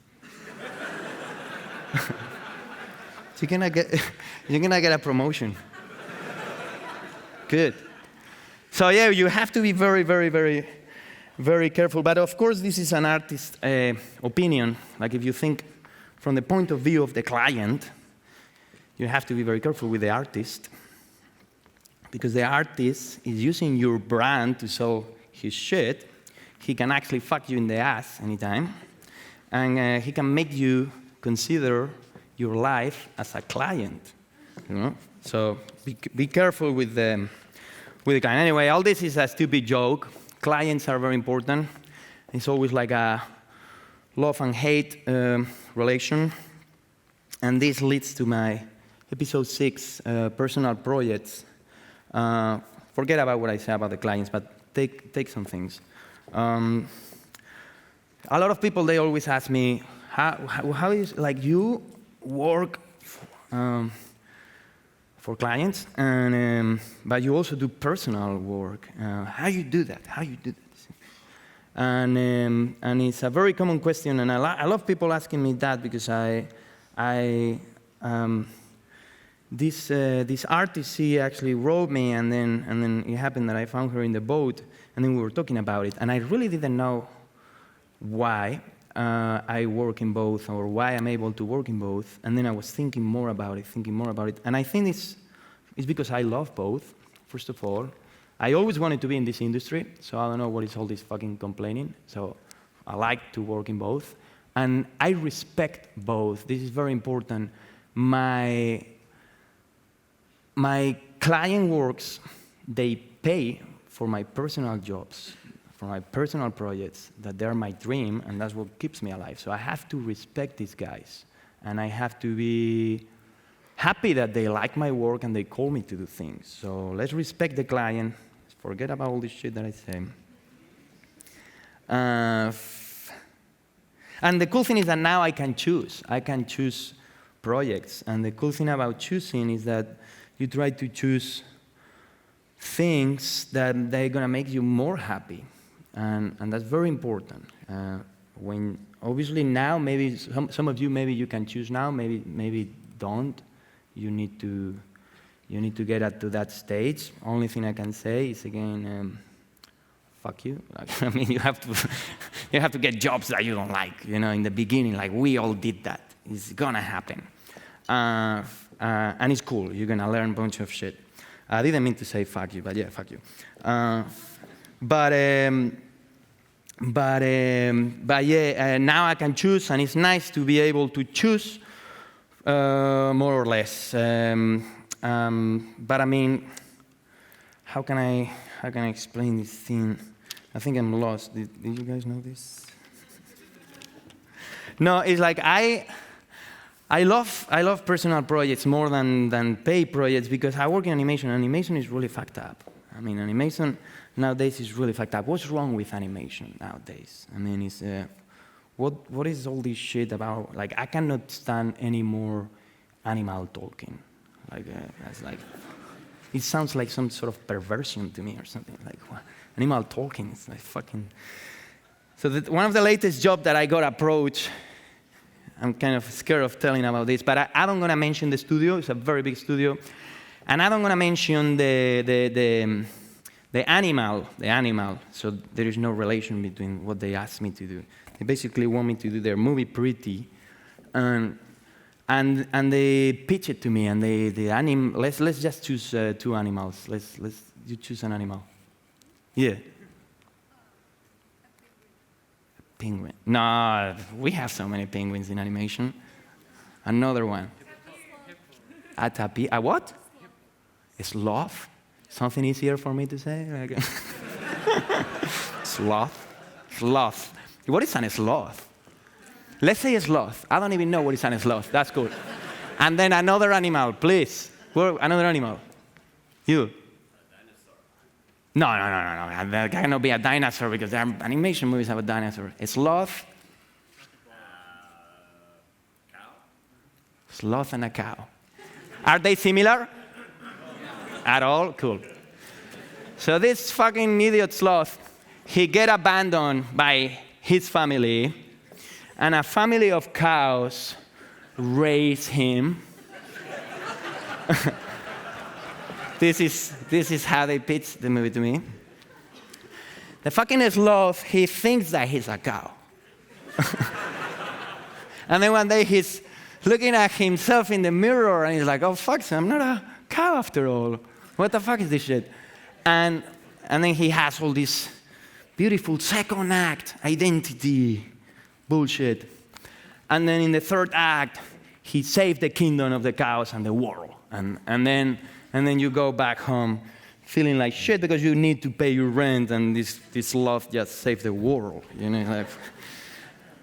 You're gonna get a promotion. Good. So yeah, you have to be very, very, very, very careful. But of course, this is an artist's opinion. Like if you think from the point of view of the client, you have to be very careful with the artist, because the artist is using your brand to sell his shit. He can actually fuck you in the ass anytime, and he can make you consider your life as a client. So be careful with the client. Anyway, all this is a stupid joke. Clients are very important. It's always like a love and hate relation, and this leads to my episode 6, personal projects. Forget about what I say about the clients, but take some things. A lot of people, they always ask me, how is, like, you work for clients, and but you also do personal work. How you do that? And it's a very common question, and I love people asking me that, because this artist, she actually wrote me, and then it happened that I found her in the boat, and then we were talking about it, and I really didn't know why I work in both, or why I'm able to work in both, and then I was thinking more about it, and I think it's because I love both, first of all. I always wanted to be in this industry, so I don't know what is all this fucking complaining, so I like to work in both, and I respect both. This is very important. My client works, they pay for my personal jobs, for my personal projects, that they're my dream, and that's what keeps me alive. So I have to respect these guys, and I have to be happy that they like my work and they call me to do things. So let's respect the client. Forget about all this shit that I say. And the cool thing is that now I can choose. I can choose projects. And the cool thing about choosing is that you try to choose things that they're going to make you more happy. And that's very important. When obviously now, maybe some of you, maybe you can choose now, maybe don't. You need You need to get to that stage. Only thing I can say is, again, fuck you. Like, I mean, you have to get jobs that you don't like, in the beginning. Like, we all did that. It's going to happen. And it's cool. You're going to learn a bunch of shit. I didn't mean to say fuck you, but yeah, fuck you. But yeah, now I can choose, and it's nice to be able to choose more or less. But I mean, how can I explain this thing? I think I'm lost. Did you guys know this? No, it's like I love personal projects more than paid projects because I work in animation. Animation is really fucked up. I mean, animation nowadays is really fucked up. What's wrong with animation nowadays? I mean, it's what is all this shit about? Like, I cannot stand any more animal talking. Like, that's like, it sounds like some sort of perversion to me or something. Like, what? Animal talking, it's like fucking. So one of the latest jobs that I got approached, I'm kind of scared of telling about this, but I don't gonna mention the studio. It's a very big studio, and I don't gonna mention the animal. So there is no relation between what they asked me to do. They basically want me to do their movie Pretty, and they pitch it to me, and let's just choose 2 animals. You choose an animal. Yeah. Penguin. No, we have so many penguins in animation. Another one. A tapir. A what? A sloth. Something easier for me to say? Like sloth. Sloth. What is a sloth? Let's say a sloth. I don't even know what is a sloth. That's good. And then another animal, please. Another animal. You. No. There cannot be a dinosaur because there are animation movies about dinosaurs. A sloth. Cow. Sloth and a cow. Are they similar? At all? Cool. So this fucking idiot sloth, he get abandoned by his family, and a family of cows raise him. This is how they pitched the movie to me. The fucking sloth, he thinks that he's a cow. And then one day he's looking at himself in the mirror and he's like, oh fuck, I'm not a cow after all. What the fuck is this shit? And then he has all this beautiful second act identity bullshit. And then in the third act, he saved the kingdom of the cows and the world. And then you go back home feeling like shit because you need to pay your rent, and this love just saved the world. Like,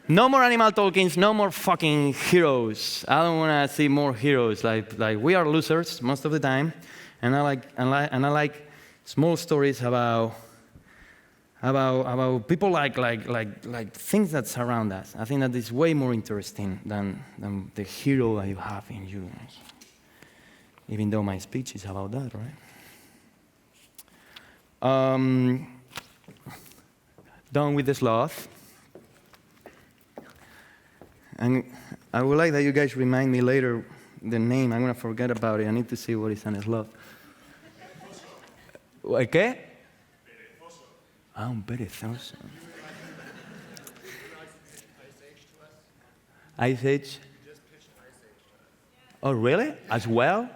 no more animal talkings, no more fucking heroes. I don't want to see more heroes. Like we are losers most of the time, and I like small stories about people like things that surround us. I think that is way more interesting than the hero that you have in you. Even though my speech is about that, right? Done with the sloth. And I would like that you guys remind me later the name. I'm going to forget about it. I need to see what is an sloth. ¿Qué? Un perezoso. Ice Age? Oh, really? As well?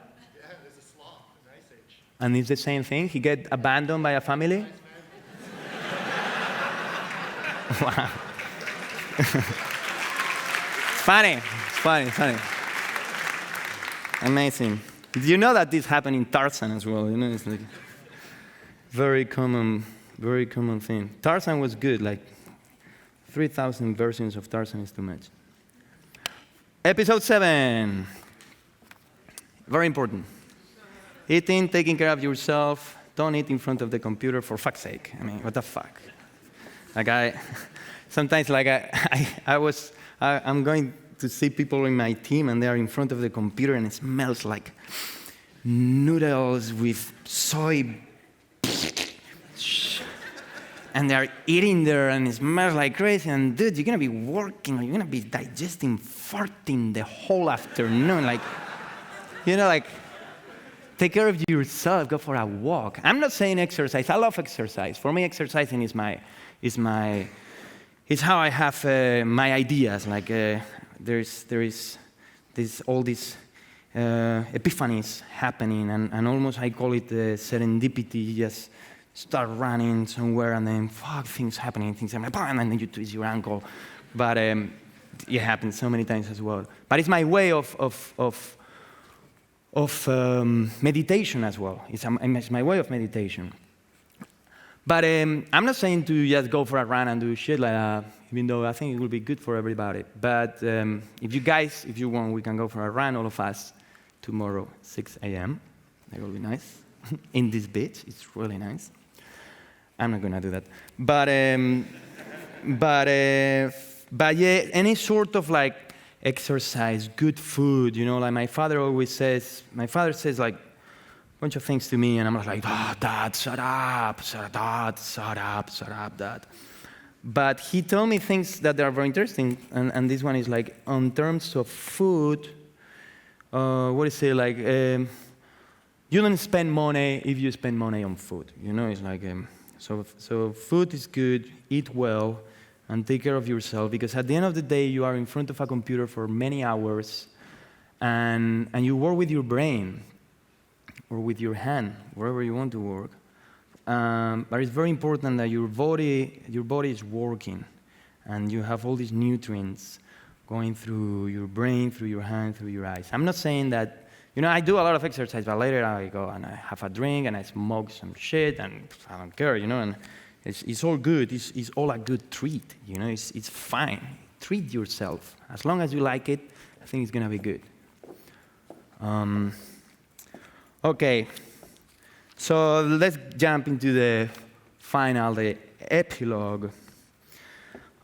And it's the same thing? He get abandoned by a family? Wow. Funny. Amazing. Do you know that this happened in Tarzan as well? It's like very common thing. Tarzan was good, like 3,000 versions of Tarzan is too much. Episode 7. Very important. Eating, taking care of yourself. Don't eat in front of the computer, for fuck's sake. I mean, what the fuck? Like I'm going to see people in my team and they're in front of the computer and it smells like noodles with soy. And they're eating there and it smells like crazy. And dude, you're going to be working or you're going to be digesting, farting the whole afternoon. take care of yourself, go for a walk. I'm not saying exercise. I love exercise. For me, exercising is how I have my ideas. Like there's all these epiphanies happening, and almost I call it serendipity. You just start running somewhere, and then things happening, and then you twist your ankle. But it happens so many times as well. But it's my way of meditation as well. It's my way of meditation. But I'm not saying to just go for a run and do shit like that, even though I think it will be good for everybody. But if you want, we can go for a run, all of us, tomorrow, 6 a.m. That will be nice. In this beach, it's really nice. I'm not gonna do that. But yeah, any sort of like exercise, good food, like my father says like a bunch of things to me, and I'm like, Dad, shut up, Dad. But he told me things that are very interesting, and this one is like, on terms of food, you don't spend money if you spend money on food, it's like, so food is good, eat well, and take care of yourself, because at the end of the day, you are in front of a computer for many hours, and you work with your brain, or with your hand, wherever you want to work. But it's very important that your body is working, and you have all these nutrients going through your brain, through your hand, through your eyes. I'm not saying that, I do a lot of exercise, but later I go and I have a drink and I smoke some shit, and I don't care, and it's all good. It's all a good treat, it's fine. Treat yourself. As long as you like it, I think it's gonna be good. Okay, so let's jump into the epilogue.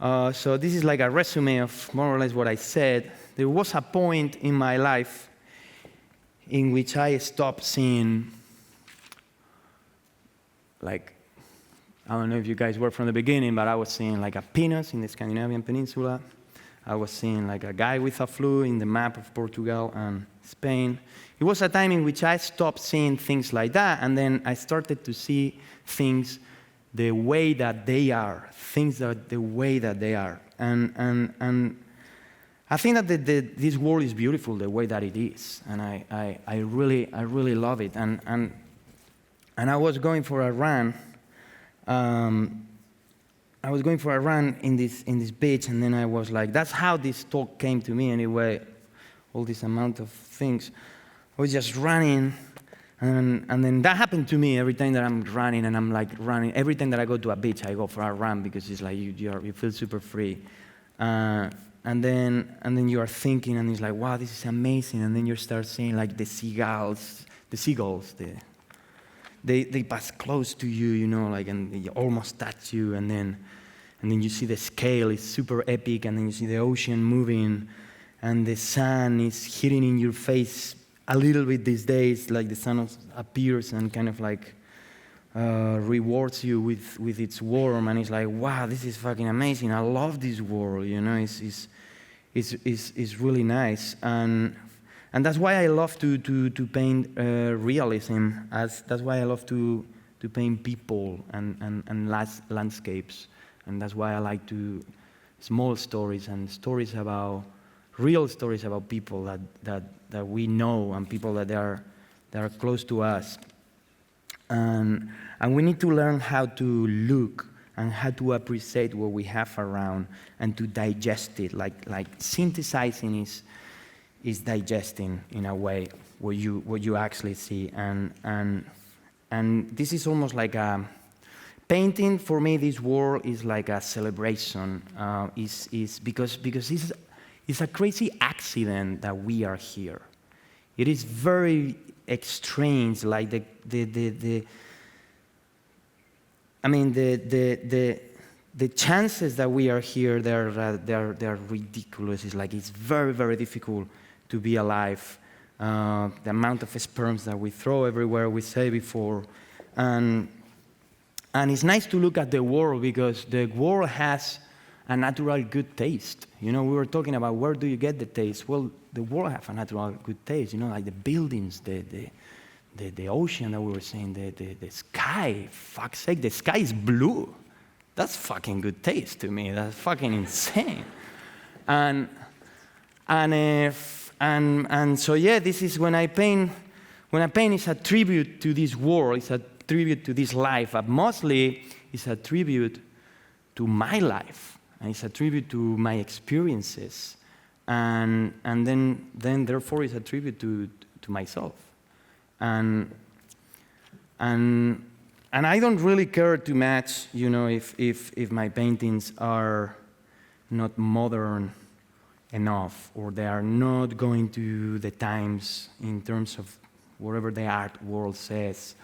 So this is like a resume of more or less what I said. There was a point in my life in which I stopped seeing, like, I don't know if you guys were from the beginning, but I was seeing like a penis in the Scandinavian peninsula. I was seeing like a guy with a flu in the map of Portugal and Spain. It was a time in which I stopped seeing things like that, and then I started to see things the way that they are, the way that they are. And I think that this world is beautiful the way that it is, and I really love it. And I was going for a run. I was going for a run in this beach, and then I was like, that's how this talk came to me anyway, all this amount of things. I was just running, and then that happened to me every time that I'm running, and I'm like running. Every time that I go to a beach, I go for a run, because it's like you feel super free. And then you are thinking, and it's like, wow, this is amazing. And then you start seeing like the seagulls, they pass close to you, and they almost touch you, and then you see the scale is super epic, and then you see the ocean moving, and the sun is hitting in your face a little bit these days, like the sun appears and kind of like rewards you with its warmth, and it's like, wow, this is fucking amazing. I love this world, it's really nice, and that's why I love to paint realism. That's why I love to paint people and landscapes, and that's why I like small stories and real stories about people that we know, and people that are close to us. And we need to learn how to look and how to appreciate what we have around and to digest it. Like synthesizing is digesting in a way what you actually see. And this is almost like a painting. For me, this world is like a celebration. Is because it's a crazy accident that we are here. It is very strange, like the chances that we are here, they're ridiculous. It's like it's very, very difficult to be alive. The amount of sperms that we throw everywhere, we say before, and it's nice to look at the world, because the world has a natural good taste. We were talking about where do you get the taste? Well, the world has a natural good taste. Like the buildings, the ocean that we were saying, the sky, fuck's sake, the sky is blue. That's fucking good taste to me. That's fucking insane. And so yeah, this is when I paint. When I paint, it's a tribute to this world. It's a tribute to this life. But mostly, it's a tribute to my life. And it's a tribute to my experiences. And then therefore, it's a tribute to myself. And I don't really care too much, if my paintings are not modern enough, or they are not going to the times in terms of whatever the art world says.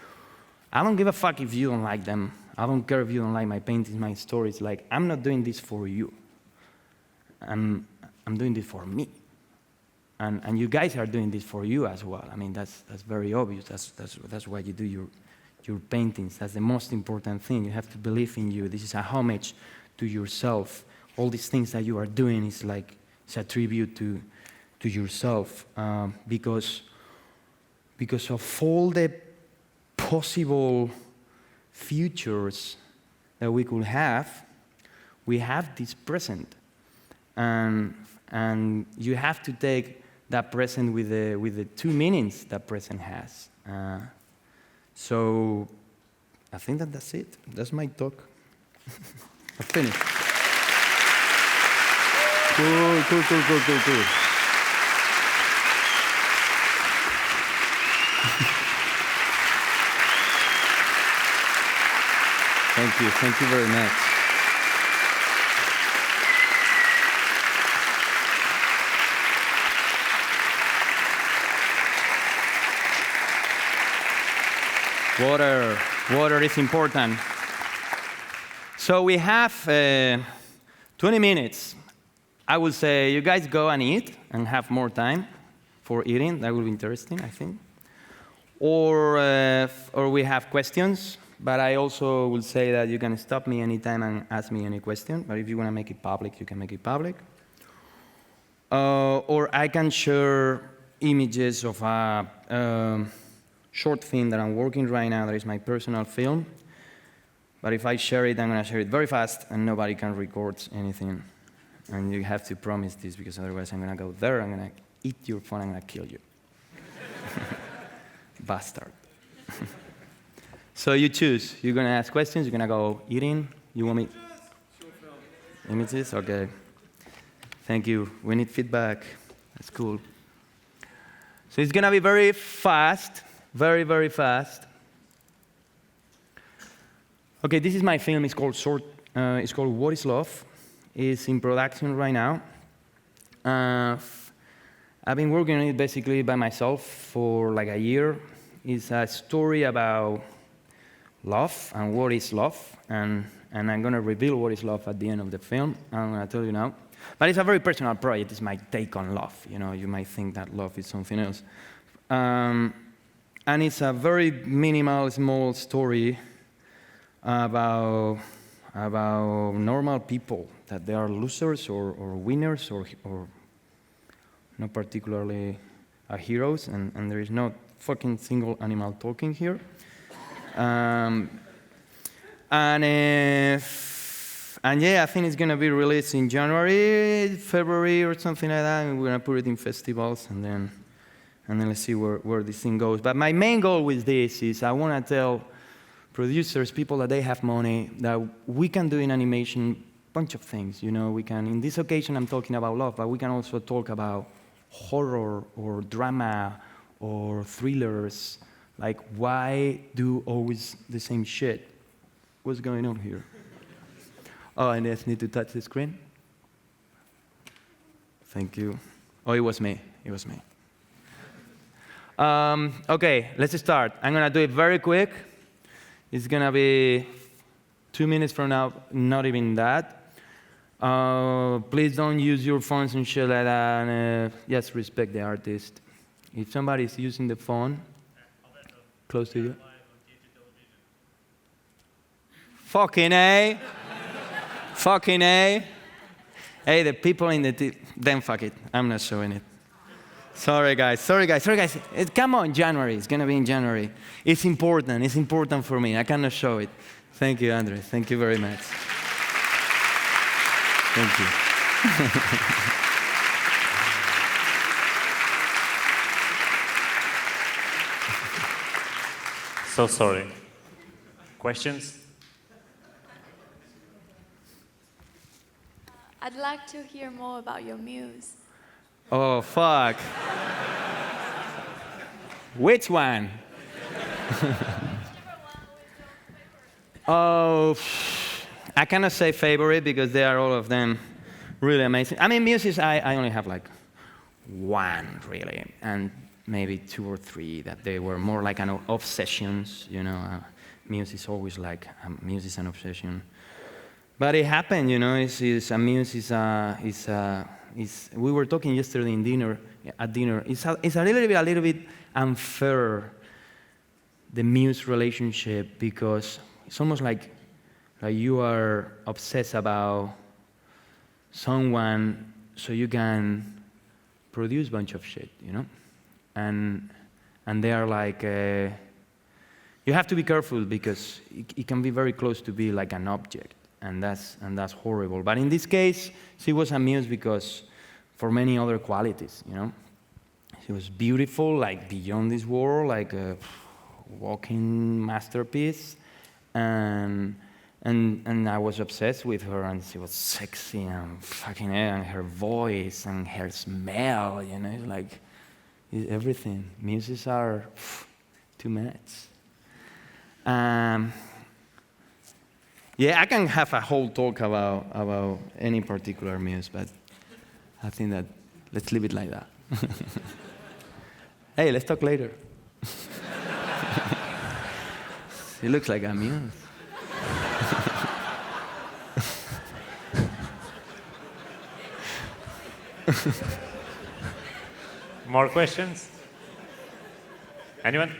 I don't give a fuck if you don't like them. I don't care if you don't like my paintings, my stories. Like, I'm not doing this for you. I'm doing this for me. And you guys are doing this for you as well. I mean, that's very obvious. That's why you do your paintings. That's the most important thing. You have to believe in you. This is a homage to yourself. All these things that you are doing is like, it's a tribute to yourself, because of all the possible futures that we could have, we have this present, and you have to take that present with the two meanings that present has. So I think that's it. That's my talk. I finished. Cool. Thank you very much. Water is important. So we have 20 minutes. I would say you guys go and eat and have more time for eating. That will be interesting, I think. Or we have questions, but I also will say that you can stop me anytime and ask me any question. But if you want to make it public, you can make it public. Or I can share images of a short film that I'm working right now. That is my personal film. But if I share it, I'm going to share it very fast, and nobody can record anything. And you have to promise this, because otherwise I'm going to go there, I'm going to eat your phone, I'm going to kill you. Bastard. So you choose. You're going to ask questions, you're going to go eating. You want me? Images? Okay. Thank you. We need feedback. That's cool. So it's going to be very fast. Very, very fast. Okay, this is my film. It's called What is Love? It's in production right now. I've been working on it basically by myself for like a year. It's a story about love and what is love, and I'm going to reveal what is love at the end of the film. I'm going to tell you now. But it's a very personal project. It's my take on love. You might think that love is something else. And it's a very minimal, small story about normal people, that they are losers or winners or not particularly heroes, and there is not fucking single animal talking here. And yeah, I think it's going to be released in January, February, or something like that, and we're going to put it in festivals, and then let's see where this thing goes. But my main goal with this is I want to tell producers, people that they have money, that we can do in animation a bunch of things. We can, in this occasion, I'm talking about love, but we can also talk about horror or drama or thrillers. Like, why do always the same shit? What's going on here? Oh, and I just need to touch the screen. Thank you. Oh, it was me. Okay, let's start. I'm going to do it very quick. It's going to be 2 minutes from now, not even that. Please don't use your phones and shit like that. And, just respect the artist. If somebody's using the phone close to you. Fucking A. Hey, the people in the... then fuck it. I'm not showing it. Sorry, guys. Come on, January. It's going to be in January. It's important for me. I cannot show it. Thank you, Andre. Thank you very much. Thank you. So sorry. Questions? I'd like to hear more about your muse. Oh, fuck. Which one? Oh, I cannot say favorite because they are all of them really amazing. I mean, muses, I only have like one, really, and maybe 2 or 3 that they were more like an obsessions, you know. Muse is always like, muse is an obsession. But it happened, you know, a muse is we were talking yesterday at dinner, it's a little bit unfair, the muse relationship, because it's almost like you are obsessed about someone so you can produce a bunch of shit, you know? And they are like, you have to be careful because it can be very close to be like an object, and that's horrible. But in this case, she was a muse because for many other qualities, you know? She was beautiful, like beyond this world, like a walking masterpiece, and I was obsessed with her, and she was sexy and fucking, and her voice and her smell, you know, it's like everything. Muses are too much. Yeah, I can have a whole talk about any particular muse, but I think that let's leave it like that. Hey, let's talk later. She looks like a muse. More questions? Anyone?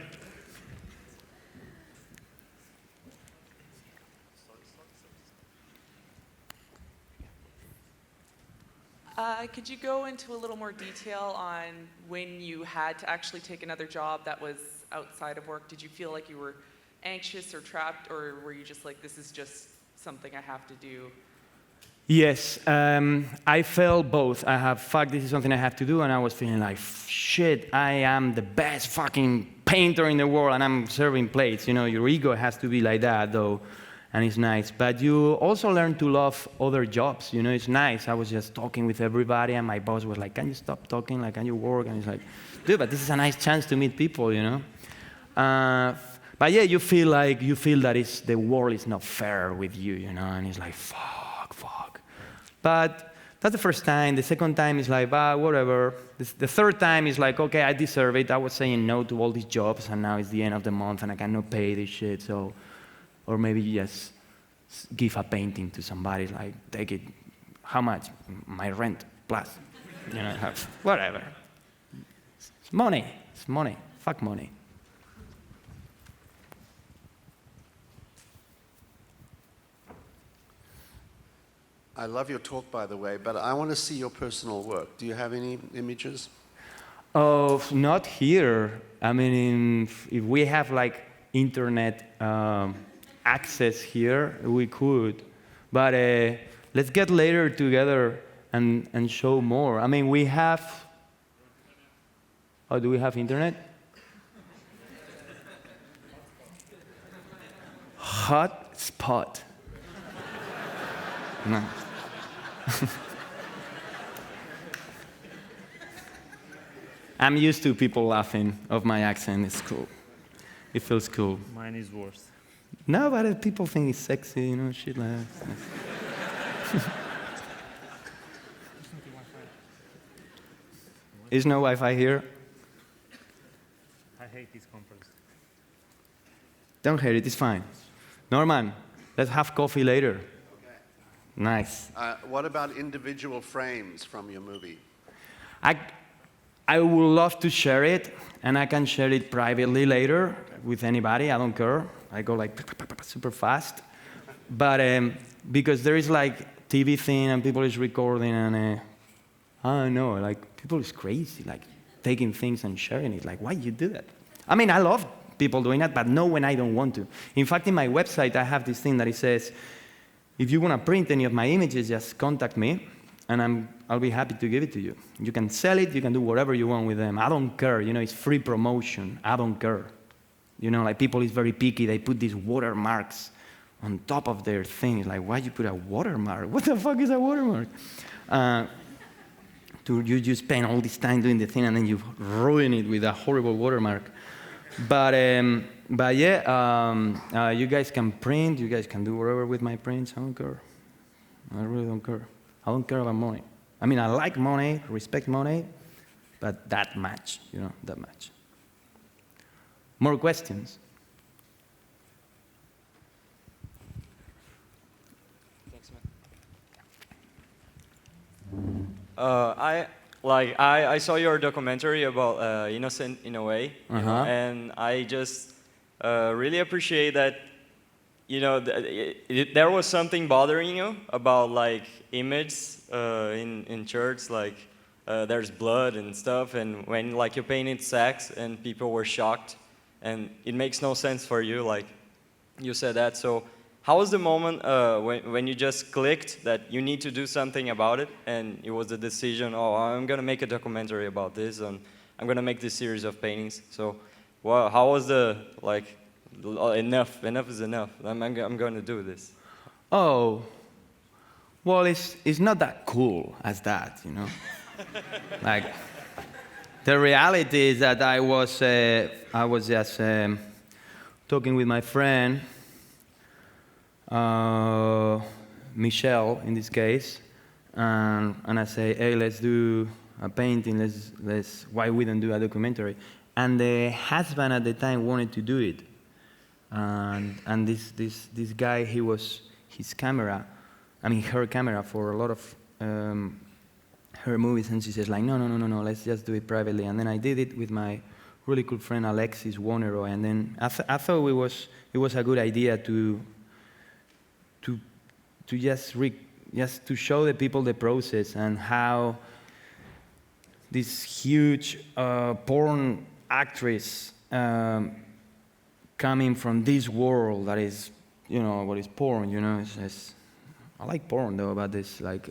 Could you go into a little more detail on when you had to actually take another job that was outside of work? Did you feel like you were anxious or trapped, or were you just like, this is just something I have to do? Yes, I felt both. Fuck, this is something I have to do, and I was feeling like, shit, I am the best fucking painter in the world, and I'm serving plates. You know, your ego has to be like that, though, and it's nice. But you also learn to love other jobs. You know, it's nice. I was just talking with everybody, and my boss was like, can you stop talking? Like, can you work? And it's like, dude, but this is a nice chance to meet people, you know? But yeah, you feel that the world is not fair with you, you know, and it's like, fuck. But that's the first time. The second time is like, whatever. The third time is like, okay, I deserve it. I was saying no to all these jobs, and now it's the end of the month, and I cannot pay this shit. So, or maybe just give a painting to somebody, like, take it. How much? My rent plus, you know, whatever. It's money. It's money. Fuck money. I love your talk, by the way, but I want to see your personal work. Do you have any images? Oh, not here. I mean, if we have like internet access here, we could. But let's get later together and show more. I mean, we have. Oh, do we have internet? Hot spot. No. I'm used to people laughing of my accent. It's cool. It feels cool. Mine is worse. No, but people think it's sexy, you know, shit like that. Is no Wi-Fi here? I hate this conference. Don't hate it, it's fine. Norman, let's have coffee later. Nice. What about individual frames from your movie? I would love to share it, and I can share it privately later with anybody. I don't care. I go like super fast. But because there is like TV thing and people is recording, and I don't know, like people is crazy. Like taking things and sharing it. Like, why you do that? I mean, I love people doing that, but not when I don't want to. In fact, in my website, I have this thing that it says, if you want to print any of my images, just contact me, and I'll be happy to give it to you. You can sell it, you can do whatever you want with them. I don't care, it's free promotion. I don't care. Like people is very picky, they put these watermarks on top of their things. Like, why you put a watermark? What the fuck is a watermark? You just spend all this time doing the thing, and then you ruin it with a horrible watermark. But yeah, you guys can print, you guys can do whatever with my prints. I don't care. I really don't care. I don't care about money. I mean, I like money, respect money, but that much, that much. More questions? Thanks, man. I saw your documentary about Innocent in a Way, and I just really appreciate that. There was something bothering you about like image in church, like there's blood and stuff, and when like you painted sex and people were shocked, and it makes no sense for you, like you said that. So how was the moment when you just clicked that you need to do something about it, and it was the decision, I'm gonna make a documentary about this, and I'm gonna make this series of paintings. So how was the like, enough is enough, I'm going to do this? Oh, well, it's not that cool as that, Like, the reality is that I was just talking with my friend, Michelle in this case, and I say, hey, let's do a painting, why we don't do a documentary? And the husband at the time wanted to do it. And this guy, her camera for a lot of her movies, and she says like, no, let's just do it privately. And then I did it with my really good friend Alexis Warneroy, and then I thought it was a good idea to just to show the people the process and how this huge porn actress coming from this world that is, what is porn, I like porn though, but it's like,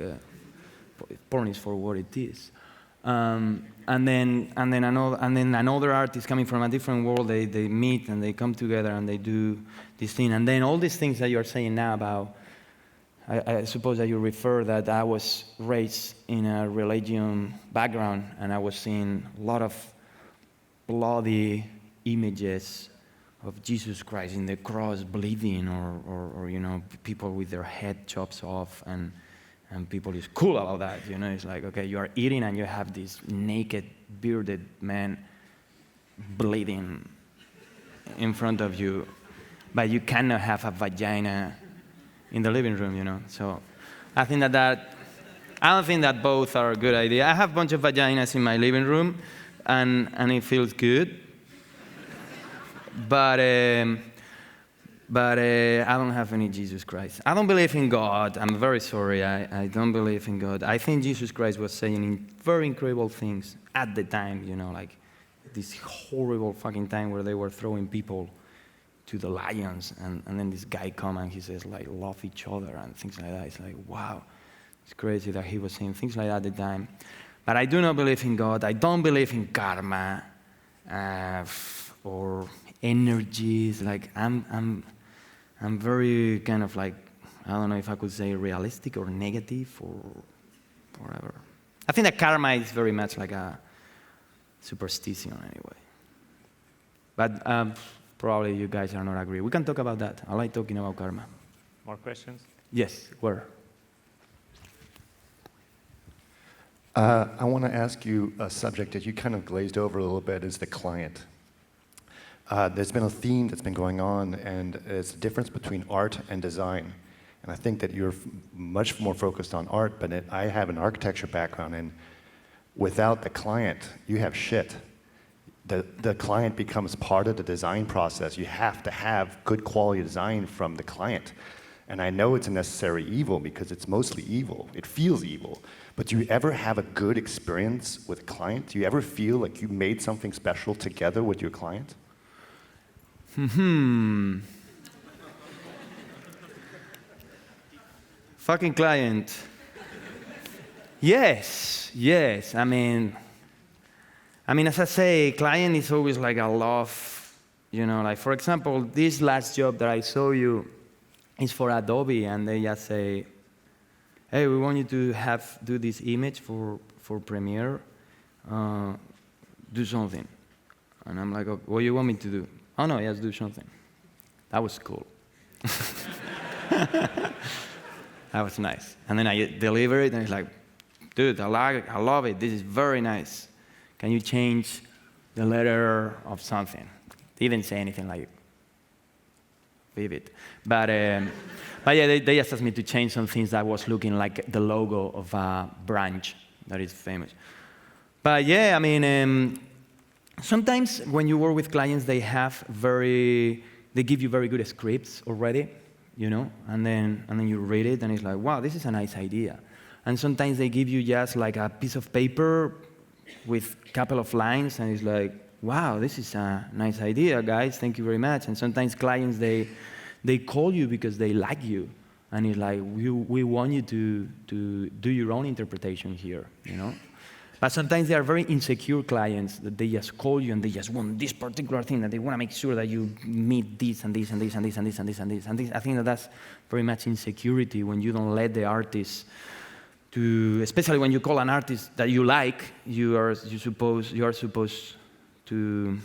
porn is for what it is. And then another artist coming from a different world, they meet and they come together and they do this thing. And then all these things that you're saying now about, I suppose that you refer that I was raised in a religion background, and I was seeing a lot of bloody images of Jesus Christ in the cross bleeding, or people with their head chopped off, and people is cool about that, It's like, okay, you are eating and you have this naked, bearded man bleeding in front of you, but you cannot have a vagina in the living room, So I think I don't think that both are a good idea. I have a bunch of vaginas in my living room, and it feels good. But I don't have any Jesus Christ. I don't believe in God. I'm very sorry. I don't believe in God. I think Jesus Christ was saying very incredible things at the time, like this horrible fucking time where they were throwing people to the lions, and then this guy come and he says like, love each other and things like that. It's like, wow, it's crazy that he was saying things like that at the time. But I do not believe in God. I don't believe in karma or energies. Like I'm very kind of like, I don't know if I could say realistic or negative or whatever. I think that karma is very much like a superstition anyway. But probably you guys are not agree. We can talk about that. I like talking about karma. More questions? Yes, where? I want to ask you a subject that you kind of glazed over a little bit, is the client. There's been a theme that's been going on, and it's the difference between art and design. And I think that you're much more focused on art, but I have an architecture background, and without the client, you have shit. The client becomes part of the design process. You have to have good quality design from the client. And I know it's a necessary evil because it's mostly evil. It feels evil. But do you ever have a good experience with a client? Do you ever feel like you made something special together with your client? Fucking client. Yes. I mean, as I say, client is always like a love, like for example, this last job that I saw you is for Adobe, and they just say, hey, we want you to do this image for Premiere, do something. And I'm like, okay, what do you want me to do? Oh no, just do something. That was cool. That was nice. And then I deliver it, and it's like, dude, I love it. This is very nice. Can you change the letter of something? They didn't say anything like vivid. But yeah, they just asked me to change some things that was looking like the logo of a branch that is famous. But yeah, sometimes when you work with clients, they give you very good scripts already, and then you read it, and it's like, wow, this is a nice idea. And sometimes they give you just like a piece of paper with a couple of lines, and it's like, wow, this is a nice idea, guys, thank you very much. And sometimes clients, they call you because they like you, and it's like, we want you to do your own interpretation here, But sometimes they are very insecure clients that they just call you and they just want this particular thing, that they want to make sure that you meet this and this and this and this and this and this and this. And I think that's very much insecurity when you don't let the artist especially when you call an artist that you like, you are supposed to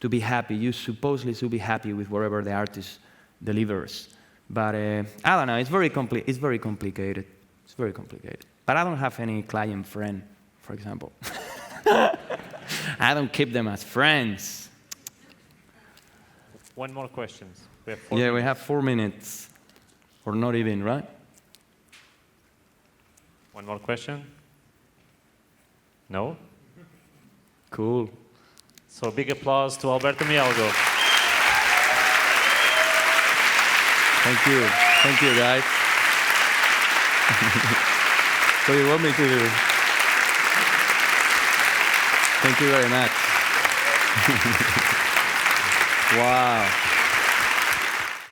be happy. You supposedly should be happy with whatever the artist delivers. But I don't know, it's very complicated. It's very complicated. But I don't have any client friend, for example. I don't keep them as friends. One more question. We have 4 minutes. Or not even, right? One more question? No? Cool. So big applause to Alberto Mielgo. Thank you, guys. So you want me to do? Thank you very much. Wow.